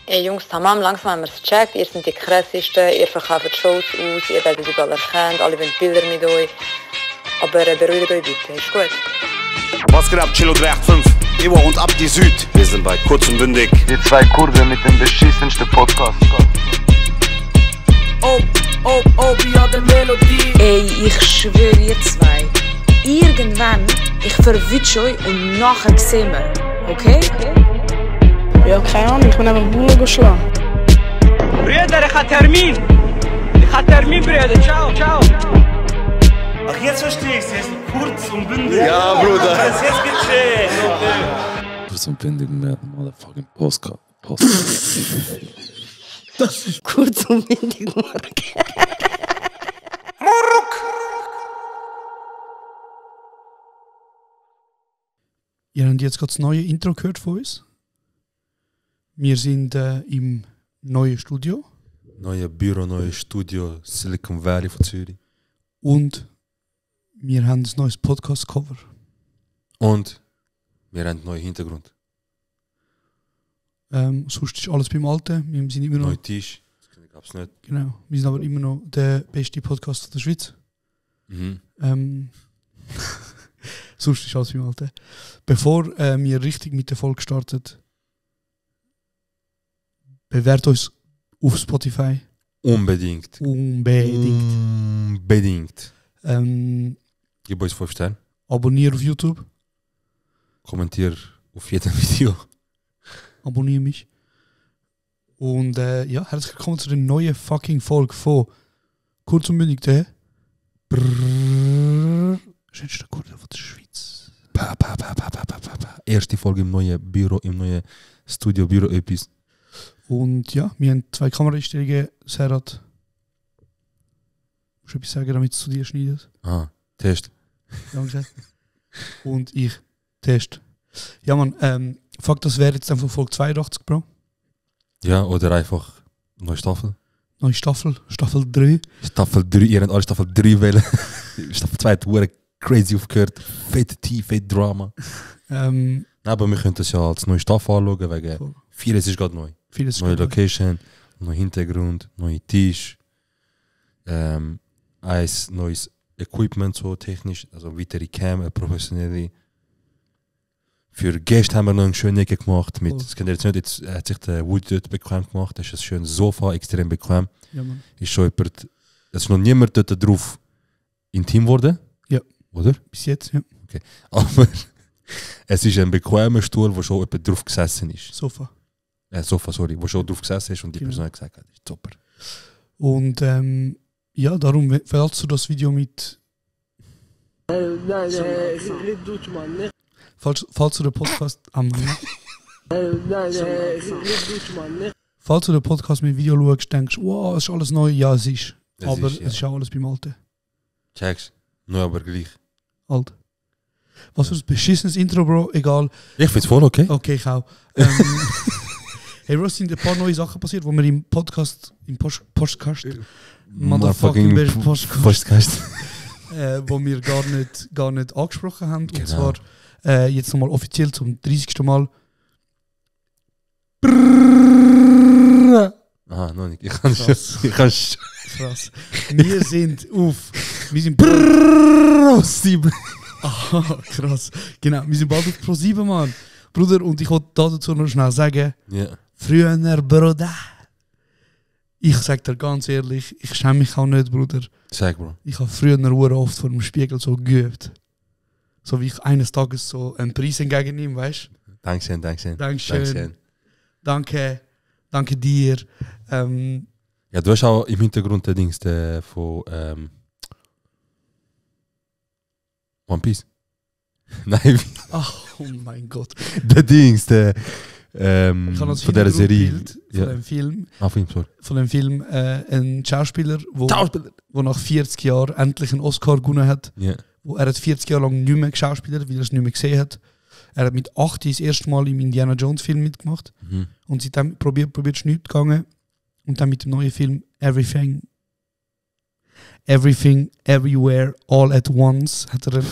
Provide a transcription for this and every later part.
Ey Jungs, tamam, langsam haben wir es gecheckt. Ihr seid die krassesten, ihr verkauft Shows aus, ihr werdet überall erkannt, alle wollen Bilder mit euch. Aber beruhigt euch bitte, ist gut. Was geht ab, Chilo 385? Ewa und Abdi Süd. Wir sind bei Kurz und Bündig. Die zwei Kurven mit dem beschissensten Podcast. wie hat der Melodie. Ey, ich schwöre ihr zwei. Irgendwann, ich verwünsche euch und nachher sehen wir. Okay? Ja, keine Ahnung, ich bin einfach Bullen geschlagen. Brüder, ich habe Termin. Brüder. Ciao. Ach, jetzt verstehe ich es. Jetzt kurz und bündig. Ja, Bruder. Jetzt gecheckt. Kurz und bündig mit motherfucking Postcard. Das ist kurz und bündig, Mark. Ihr habt jetzt gerade das neue Intro gehört von uns. Wir sind im neuen Studio. Neue Büro, neues Studio, Silicon Valley von Zürich. Und wir haben ein neues Podcast-Cover. Und wir haben einen neuen Hintergrund. Sonst ist alles beim Alten. Wir sind immer noch. Neuer Tisch, das gab es nicht. Genau. Wir sind aber immer noch der beste Podcast der Schweiz. Mhm. Sonst ist alles beim Alten. Bevor wir richtig mit der Folge starten, bewertet uns auf Spotify. Unbedingt. Gib uns 5 Sterne. Abonniere auf YouTube. Kommentier auf jedem Video. Abonniere mich. Und herzlich willkommen zu der neuen fucking Folge von Kurz und Bündig, der schönste Kurve von der Schweiz. Erste Folge im neuen Büro, im neuen Studio, Büro etwas. Und ja, wir haben 2 Kameraeinstellungen. Serhat. Musst du etwas sagen, damit es zu dir schneidet? Test. Ja, gesagt. Und ich. Test. Ja, Mann, fuck, das wäre jetzt einfach Folge 82, Bro. Ja, oder einfach neue Staffel. Neue Staffel, Staffel 3. Staffel 3, ihr habt alle Staffel 3 wählen. Staffel 2 hat verdammt crazy aufgehört. Fette Tee, fette Drama. Aber wir können das ja als neue Staffel anschauen, wegen vieles ist gerade neu. Neue Location, neuer Hintergrund, neuer Tisch, ein neues Equipment, so technisch, also weitere Cam, eine professionelle. Für Gäste haben wir noch eine schöne Ecke gemacht. Das kennt ihr jetzt nicht, jetzt hat sich der Woody dort bequem gemacht, das ist ein schönes Sofa, extrem bequem. Ja, Mann. Ist schon jemand, es ist noch niemand dort drauf intim geworden. Ja. Oder? Bis jetzt, ja. Okay. Aber es ist ein bequemer Stuhl, wo schon jemand drauf gesessen ist. Sofa, wo schon drauf gesessen ist und die Person hat gesagt, das ist super. Und darum, falls du das Video mit. Nein, ich rede Deutsch, Mann. Falls du den Podcast. Nein, ich rede Deutsch, Mann. Falls du den Podcast mit Video schaust, denkst wow, es ist alles neu. Ja, es ist. Aber es ist auch alles beim Alten. Checkst. Neu, aber gleich. Alt. Was für ein beschissenes Intro, Bro. Egal. Ich find's voll okay. Okay, ich auch. Hey, Bro, es sind ein paar neue Sachen passiert, wo wir im Podcast, im Podcast, Motherfucking Podcast, wo wir gar nicht angesprochen haben. Genau. Und zwar jetzt nochmal offiziell zum 30. Mal. Aha, noch nicht. Ich kann Krass. Wir sind Pro7. Aha, krass. Genau, wir sind bald auf Pro7, Mann. Bruder, und ich wollte dazu noch schnell sagen, früher, Bruder. Ich sag dir ganz ehrlich, ich schäme mich auch nicht, Bruder. Sag, Bro. Ich habe früher oft vor dem Spiegel so geübt. So wie ich eines Tages so einen Preis entgegennehme, weißt du? Dankeschön. Danke dir. Ja, du hast auch im Hintergrund den Dings von One Piece. Nein, Ach, oh mein Gott. der Dings, Ich habe von dieser Serie. Von dem Film. Sorry. Von dem Film ein Schauspieler, wo nach 40 Jahren endlich einen Oscar gewonnen hat. Ja. Er hat 40 Jahre lang nicht mehr geschauspielert, weil er es nicht mehr gesehen hat. Er hat mit 8 das erste Mal im Indiana Jones Film mitgemacht. Mhm. Und seitdem probiert es nicht gegangen. Und dann mit dem neuen Film Everything, Everywhere, All at Once hat er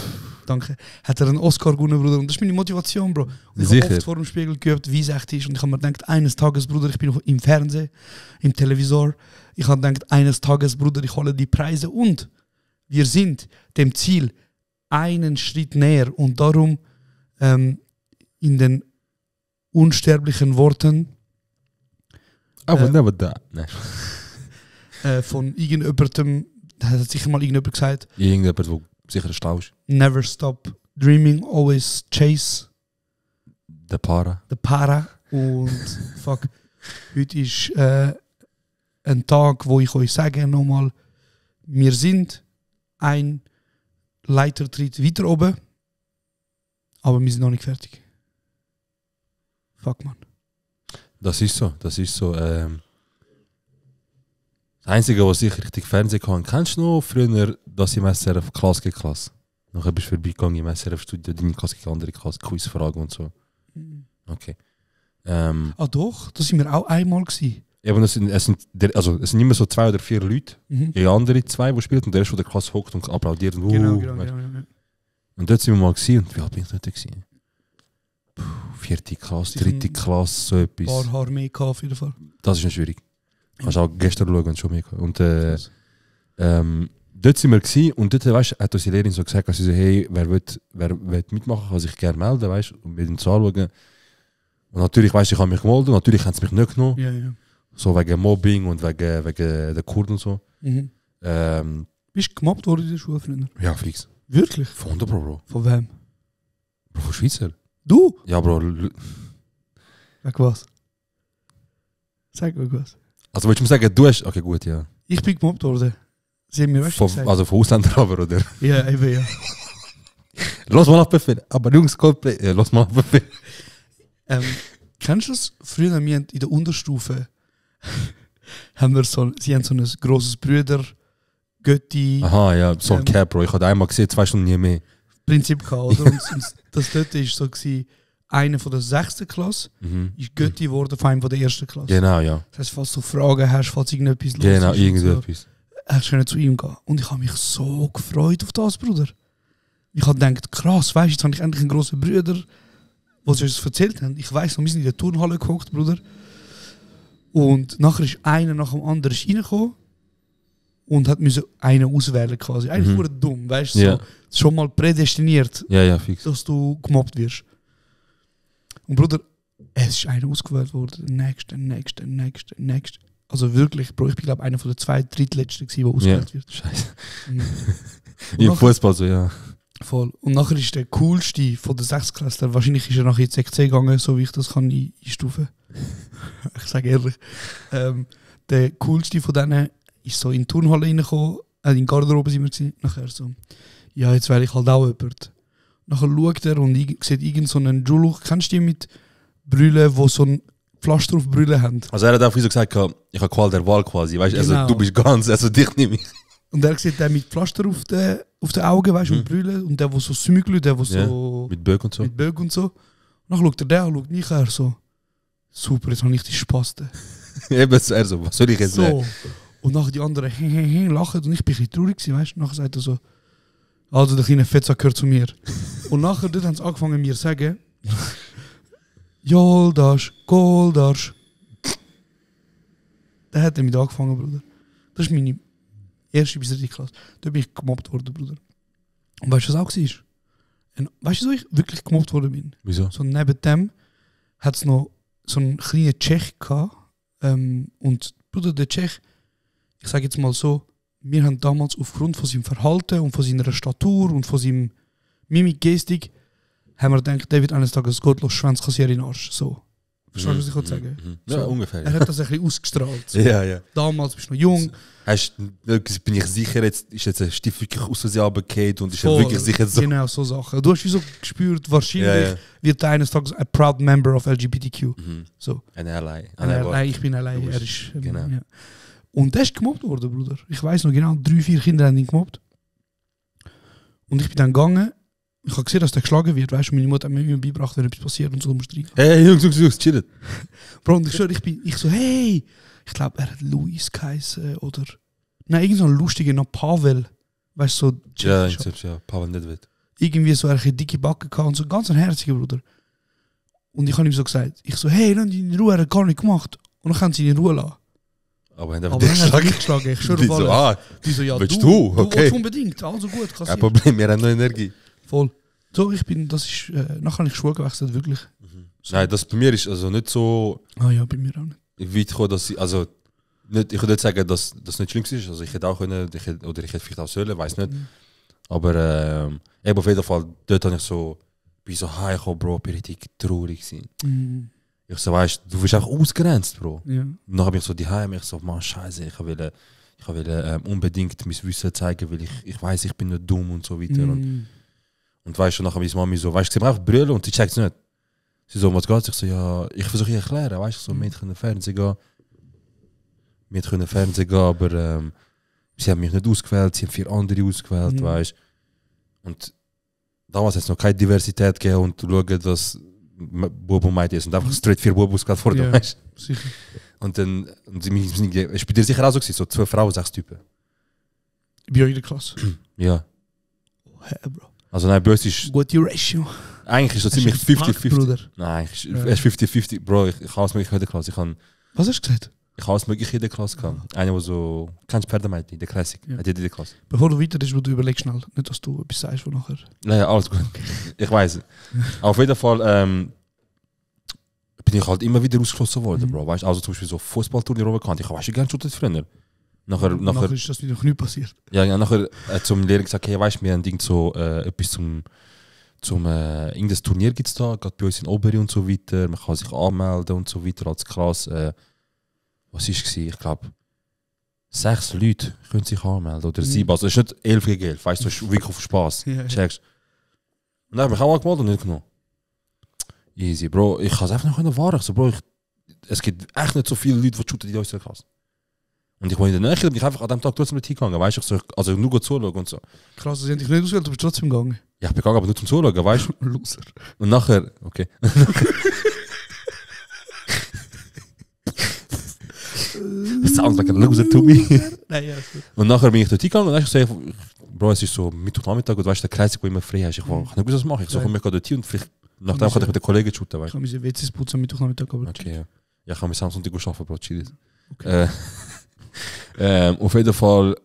danke. Hat er einen Oscar gewonnen, Bruder. Und das ist meine Motivation, Bro. Und ich habe oft vor dem Spiegel geübt, wie es echt ist. Und ich habe mir gedacht, eines Tages, Bruder, ich bin noch im Fernsehen, im Televisor. Ich habe gedacht, eines Tages, Bruder, ich hole die Preise. Und wir sind dem Ziel einen Schritt näher. Und darum in den unsterblichen Worten never die. Nein. Von irgendjemandem, das hat sicher mal irgendjemand gesagt. Irgendjemand, der sicher stau ist. Never stop dreaming, always chase. The Para. Und fuck, heute ist ein Tag, wo ich euch sage nochmal, wir sind ein Leitertritt weiter oben, aber wir sind noch nicht fertig. Fuck, man. Das ist so. Das Einzige, was ich richtig Fernsehen kann, kennst du noch früher, dass im SRF Klasse gegen Klasse? Nachher bist du vorbeigegangen im SRF-Studio, deine Klasse gegen andere Klasse, Quizfragen und so. Okay. Doch, das sind wir auch einmal gewesen. Eben, es sind immer so 2 oder 4 Leute, die andere 2, die spielen, und der Rest von der Klasse hockt und applaudiert. Und, genau. Und dort sind wir mal gewesen, und wie alt bin ich dort gewesen? 4. Klasse, 3. Klasse, so etwas. Ein paar Haare mehr auf jeden Fall. Das ist nicht schwierig. Kannst auch gestern schauen und schon mehr. Und dort sind wir gewesen, und dort, weißt, hat unsere Lehrerin so gesagt, dass sie so, hey, wer will mitmachen, kann sich gerne melden, weißt, und mit ihm zu anschauen. Und natürlich, weißt, ich habe mich gemeldet, natürlich haben sie mich nicht genommen. Ja. So wegen Mobbing und wegen der Kurden und so. Bist du gemobbt worden in der Schule früher? Ja, fix. Wirklich? Von 100 Bro. Von wem? Bro, von Schweizer. Du? Ja, Bro. Sag was. Sag mir was. Also willst du mir sagen, du hast... Okay, gut, ja. Ich bin gemobbt worden. Sie haben mir was gesagt. Also von Ausländern aber, oder? Ja, eben, ja. Lass mal abbefehlen. Aber Jungs, Coldplay, lass mal abbefehlen. Kennst du das? Früher in der Unterstufe haben wir sie haben so ein grosses Brüder, Götti... Aha, ja, so ein Cap, Bro. Ich habe einmal gesehen, 2 Stunden nie mehr. Prinzip gehabt, oder? Und das dort war so gewesen, einer von der 6. Klasse ist Götti geworden von einem von der 1. Klasse. Genau, ja. Das heisst, falls du Fragen hast, falls irgendetwas los ist. Genau, irgendetwas. Hast du zu ihm gehen. Und ich habe mich so gefreut auf das, Bruder. Ich habe gedacht, krass, weißt du, jetzt habe ich endlich einen grossen Bruder, was sie uns erzählt haben. Ich weiss noch, wir sind in der Turnhalle geguckt, Bruder. Und nachher ist einer nach dem anderen reingekommen und hat einen auswählen quasi. Eigentlich nur dumm, weißt du, so, schon mal prädestiniert, fix. Dass du gemobbt wirst. Und Bruder, es ist einer ausgewählt worden, der nächste. Also wirklich, Bro, ich bin glaube einer von den 2 drittletzten, der ausgewählt wird. Scheiße. Im Fußball so, ja. Voll. Und nachher ist der coolste von der 6. Klasse, wahrscheinlich ist er nachher in die 6C gegangen, so wie ich das kann einstufen. Ich sage ehrlich. Der coolste von denen ist so in die Turnhalle reingekommen, in die Garderobe sind wir gewesen. Nachher so, ja, jetzt wäre ich halt auch jemand. Nachher schaut er und sieht irgend so einen Juluch, kennst du die mit Brüllen, die so ein Pflaster auf Brüllen haben? Also er hat auch so gesagt, ich habe Qual der Wahl quasi, weißt du, genau. Also du bist ganz, also dich nehme ich. Und er sieht den mit Pflaster auf den Augen, weißt du, und Brüllen, und der, der so Sümügel, der, der so... Mit Böck und so. Und dann schaut er den an, schaut mich an, so, super, jetzt habe ich die Spaste. Eben, er so, was soll ich jetzt so. Und nachher die anderen lachen und ich bin ein bisschen traurig gewesen, weißt du. Nachher sagt er so, also der kleine Fettsack gehört zu mir. Und nachher dort haben sie angefangen mir zu sagen, Goldasch. Da hat er mit angefangen, Bruder. Das ist meine erste bis 3. Klasse. Da bin ich gemobbt worden, Bruder. Und weißt du, was auch war? Und weißt du, wieso ich wirklich gemobbt worden bin? Wieso? So neben dem hat es noch so einen kleinen Tschech gehabt. Und Bruder, der Tschech, ich sage jetzt mal so, wir haben damals aufgrund von seinem Verhalten und von seiner Statur und von seinem Mimik-Gestik haben wir gedacht, der wird eines Tages gottlos Schwänzkassier in den Arsch. So. Verstehst du, was ich sagen will? Ja, so. Ungefähr. Er hat das ein bisschen ausgestrahlt. So. Ja. Damals bist du noch jung. Bin ich sicher, ist jetzt ein Stift wirklich aus Versehen runtergefallen und ist er wirklich sicher so... Genau, so Sachen. Du hast wie so gespürt, wahrscheinlich wird er eines Tages ein proud member of LGBTQ. So. Ein Ally. Ich bin Ally. Er ist... Genau. Ja. Und der ist gemobbt worden, Bruder. Ich weiss noch genau, 3-4 Kinder haben ihn gemobbt. Und ich bin dann gegangen. Ich habe gesehen, dass der geschlagen wird, weißt du, meine Mutter hat mir beigebracht, wenn etwas passiert und so umstreichen. Hey, Jungs, chillt. Bro, und ich so, hey, ich glaube, er hat Luis geheißen oder... Nein, irgend so ein lustiger, noch Pavel. Weißt du, so... Ja, Pavel Nedved. irgendwie so eine dicke Backe gehabt und so ganz ein herziger Bruder. Und ich habe ihm so gesagt, hey, lass ihn in Ruhe, er hat gar nicht gemacht. Und dann können sie ihn in Ruhe lassen. Aber dann haben sie mich geschlagen, ich schwöre auf alles. Die so, ja, willst du okay. Unbedingt, also gut, kassiert. Kein Problem, wir haben noch Energie. Voll. So, nachher habe ich Schule gewechselt, wirklich. Nein, das bei mir ist also nicht so... Ah ja, bei mir auch nicht. Weit gekommen, dass ich... Also, nicht, ich würde nicht sagen, dass das nicht schlimm ist. Also ich hätte auch können, ich hätte vielleicht auch sollen, weiß nicht. Aber eben auf jeden Fall, dort habe ich so... Bin so heimgekommen, Bro, bin richtig traurig gewesen. Ich so, weißt du, bist einfach ausgrenzt, Bro. Ja. Und dann habe ich so die Heim, ich so, Mann, Scheiße, ich will unbedingt mein Wissen zeigen, weil ich weiß, ich bin nicht dumm und so weiter. Und weißt du, nachher meine Mami so, weißt du, sie haben einfach brüllen und sie checkt es nicht. Sie so, was geht? Ich so, ja, ich versuche ihr erklären, weißt du, so, wir können Fernsehen gehen, aber sie haben mich nicht ausgewählt, sie haben 4 andere ausgewählt, weißt du. Und damals hat es noch keine Diversität gegeben und schauen, dass Bub und Mädchen ist und einfach straight 4 Bub ausgewählt worden, ja, weißt du. Sicher. Und dann, ist bei dir sicher auch so gewesen, so 2 Frauen, 6 Typen. Bei euch in der Klasse? Ja. Oh, hey, Bro. Also nein, bei uns ist... Gute Ratio. Eigentlich ist es ziemlich 50-50. Nein, es ist 50-50. Bro, ich habe alles mögliche in der Klasse. Was hast du gesagt? Ich habe alles mögliche in der Klasse gehabt. Einer, der so... Kennst du Pferdemädchen, der Classic? Ja. Hat jeder in der Klasse. Bevor du weiter bist, du überlegst schnell. Nicht, dass du etwas sagst, wo nachher... Naja, alles gut. Ich weiß. Auf jeden Fall bin ich halt immer wieder ausgeschlossen worden, Bro. Weißt, also zum Beispiel so Fußballturnier runtergekannt. Ich weiß gerne schon das früher. Nachher ist das wieder nicht passiert. Ja, nachher zum Lehrer gesagt, hey, weißt du, wir haben so etwas zum irgendein Turnier gibt es da, gerade bei uns in Oberi und so weiter, man kann sich anmelden und so weiter als Klasse. Was war es? Ich glaube, 6 Leute können sich anmelden oder 7. Also es ist nicht 11 gegen 11, weißt du, es ist wirklich auf Spaß. Ja, checkst. Und dann habe ich mich auch angemeldet und nicht genommen. Easy, Bro, ich kann es einfach nicht wahren. So, Bro, es gibt echt nicht so viele Leute, die shooten in unserer Klasse. Und ich war in der Nähe, bin ich einfach an dem Tag trotzdem nicht hingegangen, weißt du, so, also nur zuschauen und so. Krass, sie haben dich nicht ausgewählt, du bist trotzdem gegangen. Ja, ich bin gegangen, aber nur zum Zuschauen, weißt du. Loser. Und nachher, okay. Sounds like a loser to me. Nein, ja, und nachher bin ich dort hingegangen und dann habe ich gesagt, Bro, es ist so Mittwochnachmittag und weißt du, der Kreis, wo immer frei hast. Ich kann nicht gewusst, was mache ich. So, komm, ich gehe dort hin und vielleicht nachdem kann ich mit den Kollegen shooten, weißt du. Ich kann meine WCs putzen am Mittwochnachmittag, aber okay, ja. Ja, ich kann mit Samsung arbeiten, Bro, chill. Okay. Auf jeden Fall,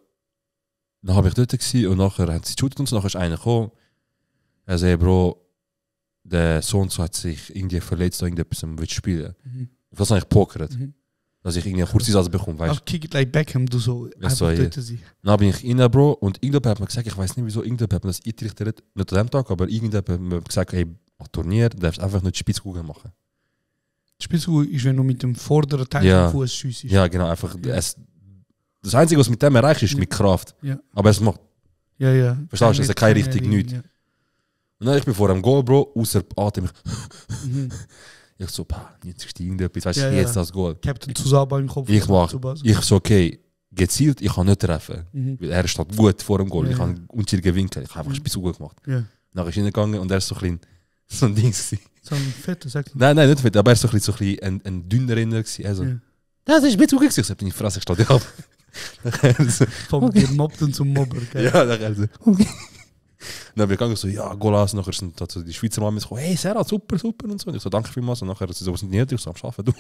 dann habe ich dort gewesen und nachher haben sie geshootet und so, nachher ist einer gekommen. Er sagt, Bro, der Sohn so hat sich irgendwie verletzt, irgendetwas will spielen. Auf das habe ich pokert. Dass ich irgendwie eine kurze Satz bekomme, weißt du. Ach, kick it like Beckham, du so einfach dort sein. Dann bin ich rein, Bro, und irgendjemand hat mir gesagt, ich weiß nicht wieso, irgendjemand hat mir das eingerichtet, nicht an dem Tag, aber irgendjemand hat mir gesagt, hey, Turnier, du darfst einfach nicht Spitzkugel machen. Spitzkugel ist, wenn du mit dem vorderen Teil vom Fuß schiessst. Ja, genau, einfach. Ja. Das Einzige, was mit dem erreicht, ist mit Kraft. Ja. Aber es macht. Ja, ja. Verstehst du, das ist keine richtig nichts. Ja. Und dann ich bin vor dem Goal, Bro, außer Atem. Ich so, jetzt ist irgendetwas, weißt du, jetzt das Goal. Captain Tsubasa im Kopf. Ich so, okay, gezielt, ich kann nicht treffen. Weil er steht gut vor dem Goal. Ja, ich habe einen unschuldigen Winkel. Ich habe einfach Spitzkugel gemacht. Ja. Dann ist er hingegangen und er ist so ein Ding gewesen. So ein fetter, sagt man. Nein, nicht fett, aber er ist so ein dünner Rinder gewesen. Also, das ist Spitzkugel gewesen. Ich habe meine Fresse, ich stehe dir ab. Vom Gemobbten zum Mobber, gell? Ja, dann so, okay. Dann bin ich gegangen, so, ja, Golas, nachher sind so die Schweizer Mama gekommen, hey Sarah, super und so. Und ich so, danke vielmals. Und nachher sind sie so, was sind die nicht, ich so, am Arbeiten, du.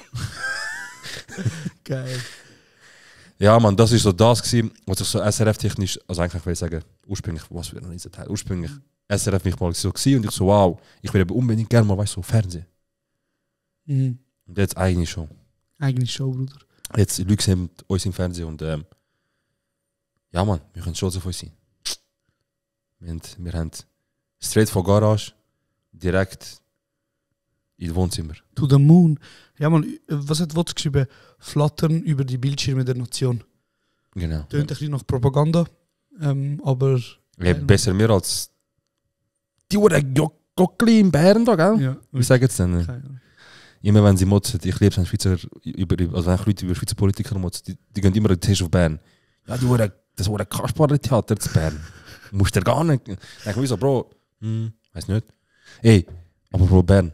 Geil. Ja, Mann, das ist so das gewesen, was ich so SRF-technisch, also eigentlich will ich sagen, ursprünglich, was für ein Riesenteil, ursprünglich SRF mich mal so gewesen und ich so, wow, ich will eben unbedingt gerne mal, weißt du, so Fernsehen. Und jetzt eigentlich schon. Eigentlich schon, Bruder. Jetzt, die Leute sehen uns im Fernsehen und ja, Mann, wir können stolz auf uns sein. Wir haben straight von Garage direkt in Wohnzimmer. To the moon. Ja, man, was hat Wotz geschrieben? Flattern über die Bildschirme der Nation. Genau. Tönt ein bisschen nach Propaganda, aber... Ja, besser mehr als die Jockli im Bären da, gell? Ja. Wie sagen sie denn? Immer wenn sie motzen, ich liebe es, wenn Schweizer, also wenn Leute über Schweizer Politiker motzen, die gehen immer den Test auf Bern. Ja, das war ein Kasperle-Theater zu Bern. Musst du gar nicht. Dann denke ich so, Bro, weiß nicht. Ey, aber Bro, Bern,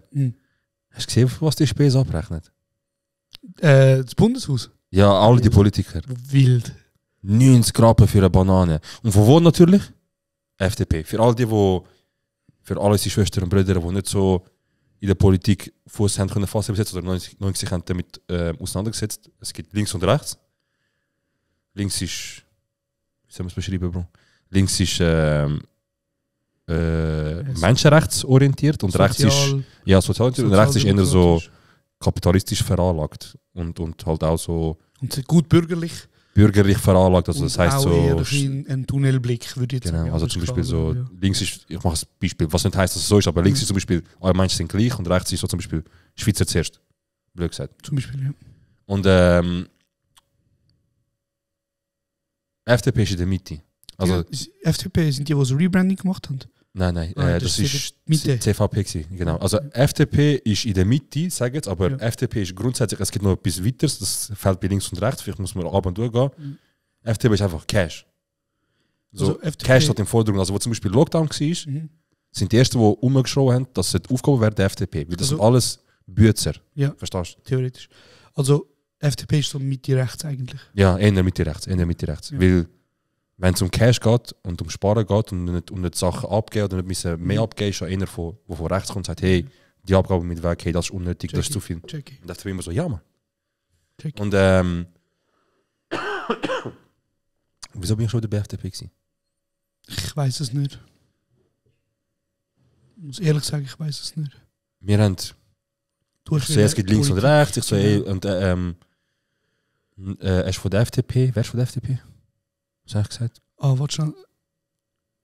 hast du gesehen, was die Spesen abrechnet? Das Bundeshaus? Ja, alle die Politiker. Wild. 90 Rappen für eine Banane. Und von wo natürlich? FDP. Für all die für alle unsere Schwestern und Brüder, die nicht so in der Politik Fuß haben können fassen bis jetzt, oder 90 haben damit auseinandergesetzt. Es gibt links und rechts. Links ist, wie soll man es beschreiben, Bro? Links ist menschenrechtsorientiert und rechts ist sozialorientiert und rechts ist eher so kapitalistisch veranlagt und halt auch so und gut bürgerlich veranlagt, also das heisst auch so eher ein Tunnelblick, würde ich jetzt sagen. Also zum Beispiel so links ist, ich mache ein Beispiel, was nicht heisst, dass es so ist, aber links ist zum Beispiel alle Menschen sind gleich und rechts ist so zum Beispiel Schweizer zuerst, blöd gesagt. Zum Beispiel, ja. Und FDP ist in der Mitte. Also FDP sind die das Rebranding gemacht haben? Nein, das ist CVP gewesen, genau. Also FDP ist in der Mitte, sage ich jetzt, aber FDP ist grundsätzlich, es gibt noch etwas weiteres, das fällt bei links und rechts, vielleicht muss man ab und durchgehen. FDP ist einfach Cash. So, also Cash steht im Vordergrund. Also wo zum Beispiel Lockdown war, sind die Ersten, die umgeschrien haben, dass es aufgehoben wird, der FDP. Weil das sind alles Bützer. Ja, verstehst du? Theoretisch. Also FDP ist so Mitte-rechts eigentlich. Ja, eher Mitte-rechts. Ja. Weil wenn es um Cash geht und um Sparen geht und nicht Sachen abgeben oder nicht müssen mehr abgeben, ist ja einer, der von rechts kommt und sagt, hey, die Abgabe mit weg, hey, das ist unnötig, das ist zu viel. Und da dachte ich immer so, ja, Mann. Und wieso bin ich schon wieder bei FDP gewesen? Ich weiß es nicht. Ich muss ehrlich sagen, ich weiß es nicht. Wir haben es gibt links und rechts, ich so, hey, und er ist von der FDP. Wer ist von der FDP? Was habe ich gesagt? Warte schon.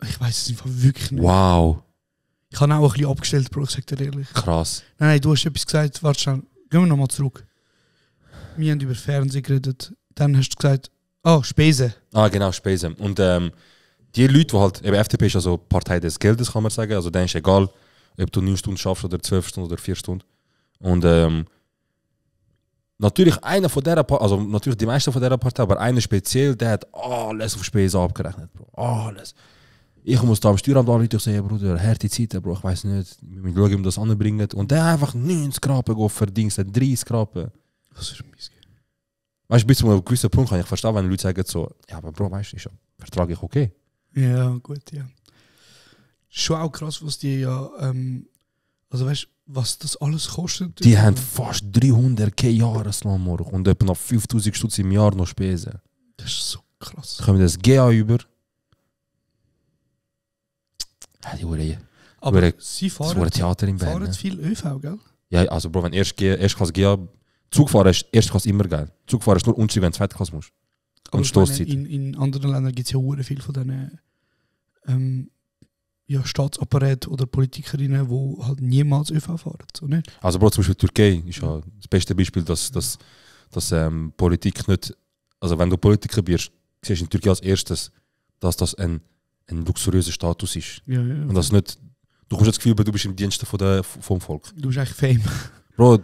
Ich weiß es einfach wirklich nicht. Wow. Ich habe auch ein bisschen abgestellt, Bro, ich sage dir ehrlich. Krass. Nein, du hast etwas gesagt, warte schon. Gehen wir nochmal zurück. Wir haben über Fernsehen geredet. Dann hast du gesagt, Spesen. Genau, Spesen. Und die Leute, die halt, eben FDP ist also Partei des Geldes, kann man sagen. Also denen ist egal, ob du 9 Stunden schaffst oder 12 Stunden oder 4 Stunden. Und natürlich einer von dieser Partei, also natürlich die meisten von dieser Partei, aber einer speziell, der hat alles auf Spesen abgerechnet, Bro. Alles. Ich muss da am Steueramt anrufen, ich sage, Bruder, harte Zeiten, Bro, ich weiß nicht, wir schauen, wie man das anbringen. Und der einfach 90 Grappen verdient, 30 Grappen. Was ist ein Missgehen? Weißt du, bis zu einem gewissen Punkt kann ich verstehen, wenn Leute sagen so, ja, aber Bro, weißt du, ist ja Vertrag ich okay. Ja, gut, ja. Schon auch krass, was die ja, also weißt du, was das alles kostet? Die haben fast 300k Jahreslohn und etwa noch 5000 Stutz im Jahr noch Spesen. Das ist so krass. Dann kommen wir das GA über. Ja, die Uhr. Aber sie fahren Theater in Bern. Fahren viel ÖV, gell? Ja, also Bro, wenn Erstklasse GA, Zugfahren ist Erstklasse immer geil. Zugfahren ist nur unschön, wenn du Zweitklasse musst. Und Stoßzeit. In anderen Ländern gibt es ja sehr viel von diesen Staatsapparaten oder Politikerinnen, die halt niemals ÖV fahren. So nicht? Also Bro, zum Beispiel Türkei ist ja das beste Beispiel, dass Politik nicht, also wenn du Politiker bist, siehst du in Türkei als erstes, dass das ein luxuriöser Status ist. Ja. Und das nicht, du hast das Gefühl, du bist im Dienste vom Volk. Du bist eigentlich Fame. Bro,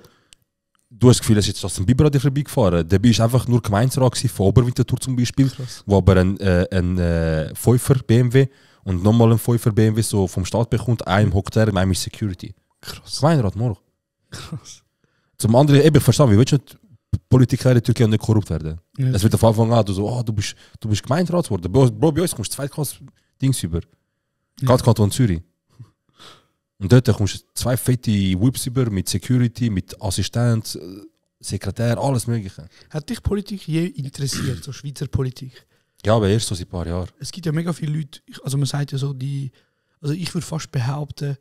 du hast das Gefühl, dass jetzt Justin Bieber an dir vorbeigefahren. Der bist einfach nur Gemeinderat von Oberwinterthur zum Beispiel, krass. Wo aber ein 5er BMW und nochmal ein 5er BMW so vom Staat bekommt, einem hockt er, einem ist Security. Krass. Gemeinderat, morgen. Krass. Zum anderen, ich verstehe, wie willst du nicht Politiker in der Türkei nicht korrupt werden? Ja. Es wird auf Anfang an, du bist Gemeinderat geworden. Bro, bei uns kommst du Zweitklasse Dings über. Gerade Kanton Zürich. Und dort kommst du 2 fette Whips über mit Security, mit Assistent, Sekretär, alles Mögliche. Hat dich Politik je interessiert, so Schweizer Politik? Ja, aber erst so seit ein paar Jahren. Es gibt ja mega viele Leute, also man sagt ja so, also ich würde fast behaupten,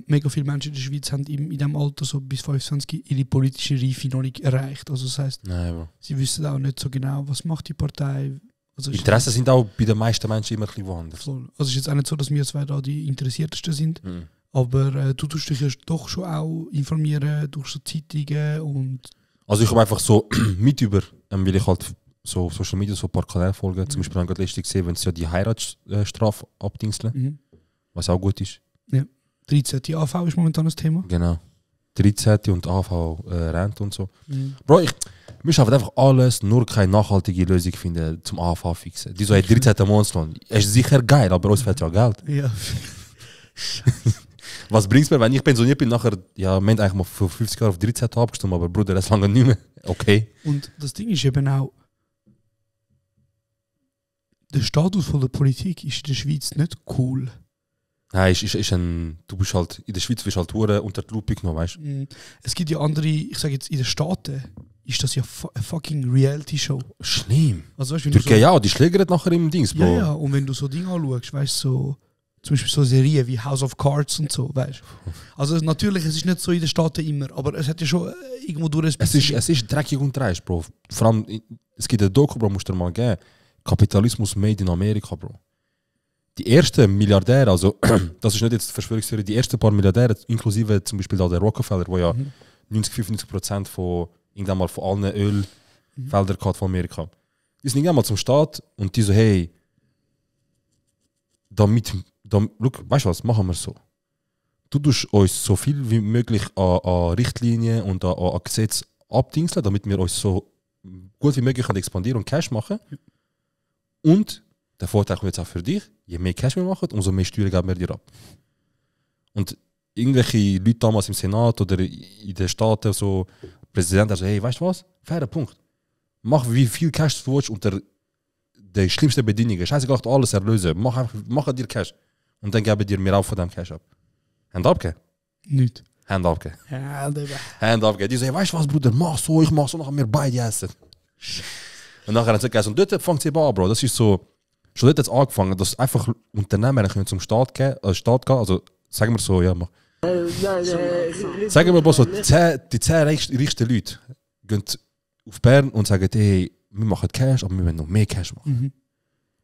mega viele Menschen in der Schweiz haben in diesem Alter so bis 25 ihre politische Reife noch nicht erreicht. Also das heisst, sie wissen auch nicht so genau, was macht die Partei. Also Interessen sind auch bei den meisten Menschen immer ein bisschen woanders. Voll. Also es ist jetzt auch nicht so, dass wir zwei da die Interessiertesten sind, aber du tust dich ja doch schon auch informieren durch so Zeitungen und... Also ich habe einfach so mit über, weil ich halt so Social Media so ein paar Kanäle folge. Zum Beispiel habe ich gerade letztens gesehen, wenn sie ja die Heiratsstrafe abdingseln, was auch gut ist. Ja, 13. AV ist momentan das Thema. Genau. 13. und AV Rente und so. Bro, wir schaffen einfach alles, nur keine nachhaltige Lösung finden zum AV fixen. Die so, hey, 13. Monatslohn. Es ist sicher geil, aber uns fehlt ja Geld. Ja. Was bringt es mir, wenn ich pensioniert bin, nachher, ja, man eigentlich mal für 50 Jahre auf 13. abgestimmt, aber Bruder, das lange nicht mehr. Okay. Und das Ding ist eben auch, der Status von der Politik ist in der Schweiz nicht cool. Nein, du bist halt, in der Schweiz wirst halt unter die Lupe genommen, weißt du? Es gibt ja andere, ich sage jetzt in den Staaten, ist das ja eine fucking Reality-Show. Schlimm. Also, weißt, Türkei, ja, die schlägern nachher im Dings, Bro. Ja, und wenn du so Dinge anschaust, weißt du, so, zum Beispiel so Serien wie House of Cards und so, weißt du. Also natürlich, es ist nicht so in den Staaten immer, aber es hat ja schon irgendwo durch ein bisschen... Es ist dreckig und dreist, Bro. Vor allem, es gibt ein Doku, Bro, musst du dir mal geben. Kapitalismus made in Amerika, Bro. Die ersten Milliardäre, also das ist nicht jetzt Verschwörungstheorie, die ersten paar Milliardäre, inklusive zum Beispiel da der Rockefeller, wo ja 90-95% von irgendwann mal von allen Ölfeldern gehabt von Amerika. Die sind irgendwann mal zum Staat und die so, hey, weißt du was, machen wir so. Du tust uns so viel wie möglich an Richtlinien und an Gesetze abdingseln, damit wir uns so gut wie möglich expandieren und Cash machen. Und der Vorteil kommt jetzt auch für dich, je mehr Cash wir machen, umso mehr Steuern geben wir dir ab. Und irgendwelche Leute damals im Senat oder in den Staaten, so Präsident, also hey, weißt du was? Fairer Punkt. Mach wie viel Cash du willst unter den schlimmsten Bedingungen. Scheißegal, alles erlösen. Mach dir Cash. Und dann geben dir mehr auf von dem Cash ab. Hand abgeben? Nicht. Hand abgeben. Hand abgeben. Die sagen, weißt du was, Bruder, mach so, ich mach so, nachher wir beide essen. Und nachher haben sie gesagt, und dort fängt es eben an, Bro. Das ist so, schon dort hat es angefangen, dass einfach Unternehmer zum Staat gehen, also sagen wir so, ja, mach. Sagen wir mal so, die 10 reichsten Leute gehen auf Bern und sagen, hey, wir machen Cash, aber wir wollen noch mehr Cash machen.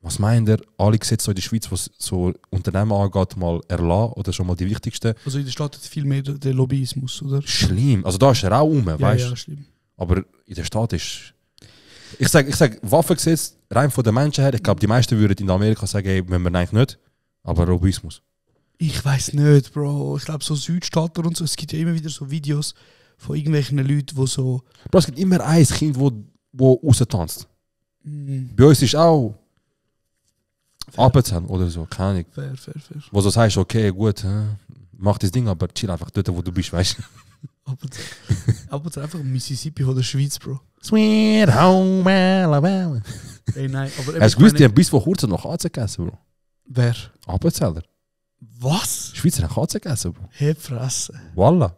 Was meint ihr, alle Gesetze so in der Schweiz, was so Unternehmen angeht, mal erlassen oder schon mal die wichtigsten? Also in der Stadt hat viel mehr der Lobbyismus, oder? Schlimm. Also da ist er auch weißt du? Ja, schlimm. Aber in der Stadt ist... Ich sag Waffengesetz, rein von den Menschen her, ich glaube, die meisten würden in Amerika sagen, hey, wenn wir eigentlich nicht, aber Lobbyismus. Ich weiß nicht, Bro. Ich glaube, so Südstaaten und so, es gibt ja immer wieder so Videos von irgendwelchen Leuten, die so... Bro, es gibt immer ein Kind, wo raustanzt. Bei uns ist auch... Abends oder so, keine Ahnung. Fair. Wo du sagst, okay, gut, mach das Ding, aber chill einfach dort, wo du bist, weißt du? Ab und zu einfach Mississippi von der Schweiz, Bro. Sweet Home Alabama. Ey, nein, aber... Hast du gewusst, die haben bis vor kurzem noch Katze gegessen, Bro? Wer? Appenzeller. Was? Schweizer haben Katze gegessen, Bro. Herfressen. Voila.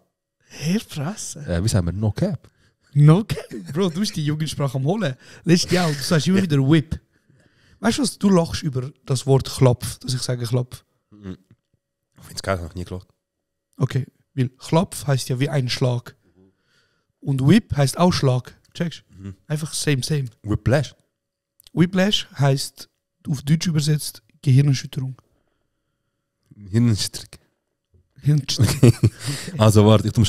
Herfressen? Wie sagen wir? No Cap. No Cap? Bro, du bist die Jugendsprache am Holen. Letztes Jahr, du sagst immer wieder Whip. Weißt du was, du lachst über das Wort Klopf, dass ich sage Klopf. Ich finde es geil, ich habe noch nie gelacht. Okay, weil Klopf heisst ja wie ein Schlag. Und Whip heisst auch Schlag. Checkst du? Einfach same. Whiplash? Whiplash heisst, auf Deutsch übersetzt, Gehirnerschütterung. Hirnstrich. Okay. Also warte, ich kann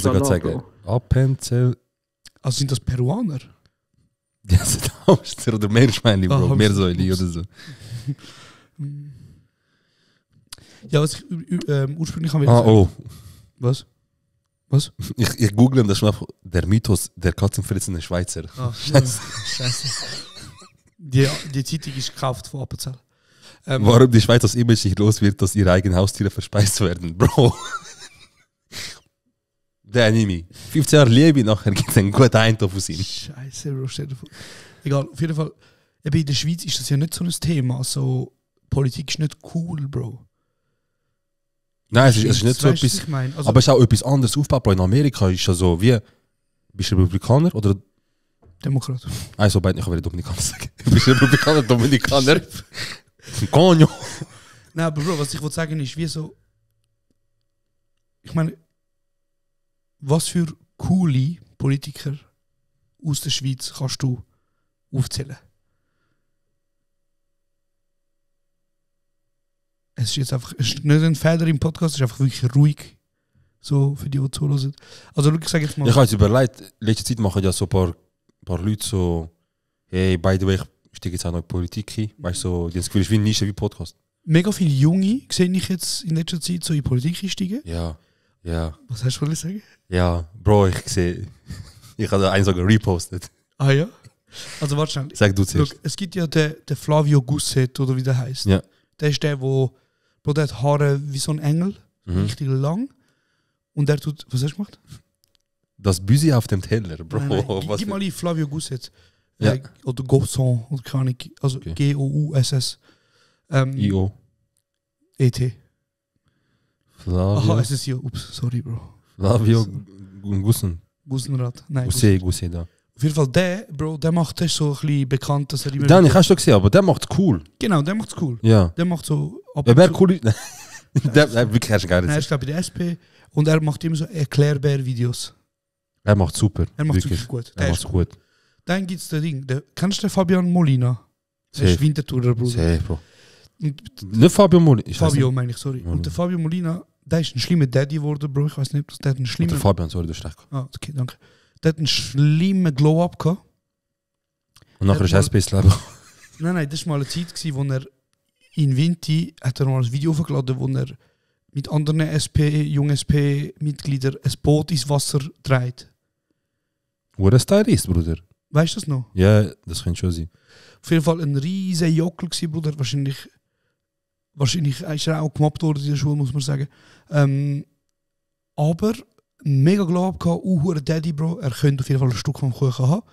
sogar sagen. Appenzell. Also sind das Peruaner? Ja, sind Hamster oder Meerschweinli, Bro. Meersäule oder so. Ja, was ich ursprünglich haben will. Was? Ich google, das ist einfach der Mythos der katzenfressenden Schweizer. Scheiße. Die Zeitung ist gekauft von Appenzell. Warum die Schweiz das Image nicht los wird, dass ihre eigenen Haustiere verspeist werden, Bro. Der nehme 15 Jahre Liebe, nachher gibt es einen guten Eintopf aus ihm. Scheiße, Bro, stell dir vor. Egal, auf jeden Fall, eben in der Schweiz ist das ja nicht so ein Thema. So, Politik ist nicht cool, Bro. Nein, es ist nicht so etwas. Also, aber es ist auch etwas anderes aufgebaut, Bro. In Amerika ist ja so, wie, bist du Republikaner oder Demokrat? Also, beide, ich will Dominikaner sagen. Bist du Republikaner, Dominikaner? Coño. Nein, aber Bro, was ich wollte sagen ist, wie so. Ich meine, was für coole Politiker aus der Schweiz kannst du aufzählen? Es ist jetzt einfach, es ist nicht ein Fehler im Podcast, es ist einfach wirklich ruhig. So für die zuhören. Also, ich sage jetzt mal. Ich habe jetzt überlegt, in letzter Zeit machen ja so ein paar Leute so, hey, by the way, ich steige jetzt auch noch in Politik ein. Weißt du, so, das Gefühl ist wie eine Nische, wie Podcast. Mega viele Junge sehe ich jetzt in letzter Zeit so in Politik einsteigen. Ja. Was hast du sagen? Ja, Bro, ich habe einen sogar repostet. Ah ja? Also warte schnell. Sag du zuerst. Es gibt ja den Flavio Gusset, oder wie der heißt. Ja. Der ist der, der hat Haare wie so ein Engel, richtig lang. Und der tut, was hast du gemacht? Das Büsi auf dem Teller, Bro. Nein. Gib mal Flavio Gusset. Ja. Oder Gosson, oder keine Ahnung. Also okay. Gouss. I-O. E-T. Flavio. Aha, SSIO. Ups, sorry, Bro. Flavio Gussenrad. Nein, Gusset, da. Auf jeden Fall der, Bro, der macht das so ein bisschen bekannt, dass er immer... Den hast du gesehen, aber der macht's cool. Genau, der macht's cool. Ja. Der macht so... Wer cool ist... der wirklich hast du gar nicht. Er ist, glaube ich, bei der SP und er macht immer so erklärbare Videos. Er macht super. Er macht wirklich gut. Er macht's gut. Dann gibt es das Ding, kennst du den Fabian Molina? Der ist Winterthurer Bruder. Safe, Bro. Nicht Fabio Molina. Fabio meine ich, sorry. Molina. Und der Fabio Molina, der ist ein schlimmer Daddy geworden, Bro. Ich weiß nicht, der hat einen schlimmen... Der Fabian, sorry, du hast recht. Ah, okay, danke. Der hat einen schlimmen Glow-Up gehabt. Und nachher ist SP ins Leben. Nein, das war mal eine Zeit, wo er in Vinti hat er mal ein Video hochgeladen, wo er mit anderen jungen SP-Mitgliedern ein Boot ins Wasser dreht. Wo er Stylist, Bruder? Weißt du das noch? Ja, das könnte schon sein. Auf jeden Fall ein riesen Jockel gewesen, Bruder. Wahrscheinlich ist er auch gemobbt worden in der Schule, muss man sagen. Aber mega Glaub gehabt, Daddy, Bro. Er könnte auf jeden Fall ein Stück vom Kuchen haben.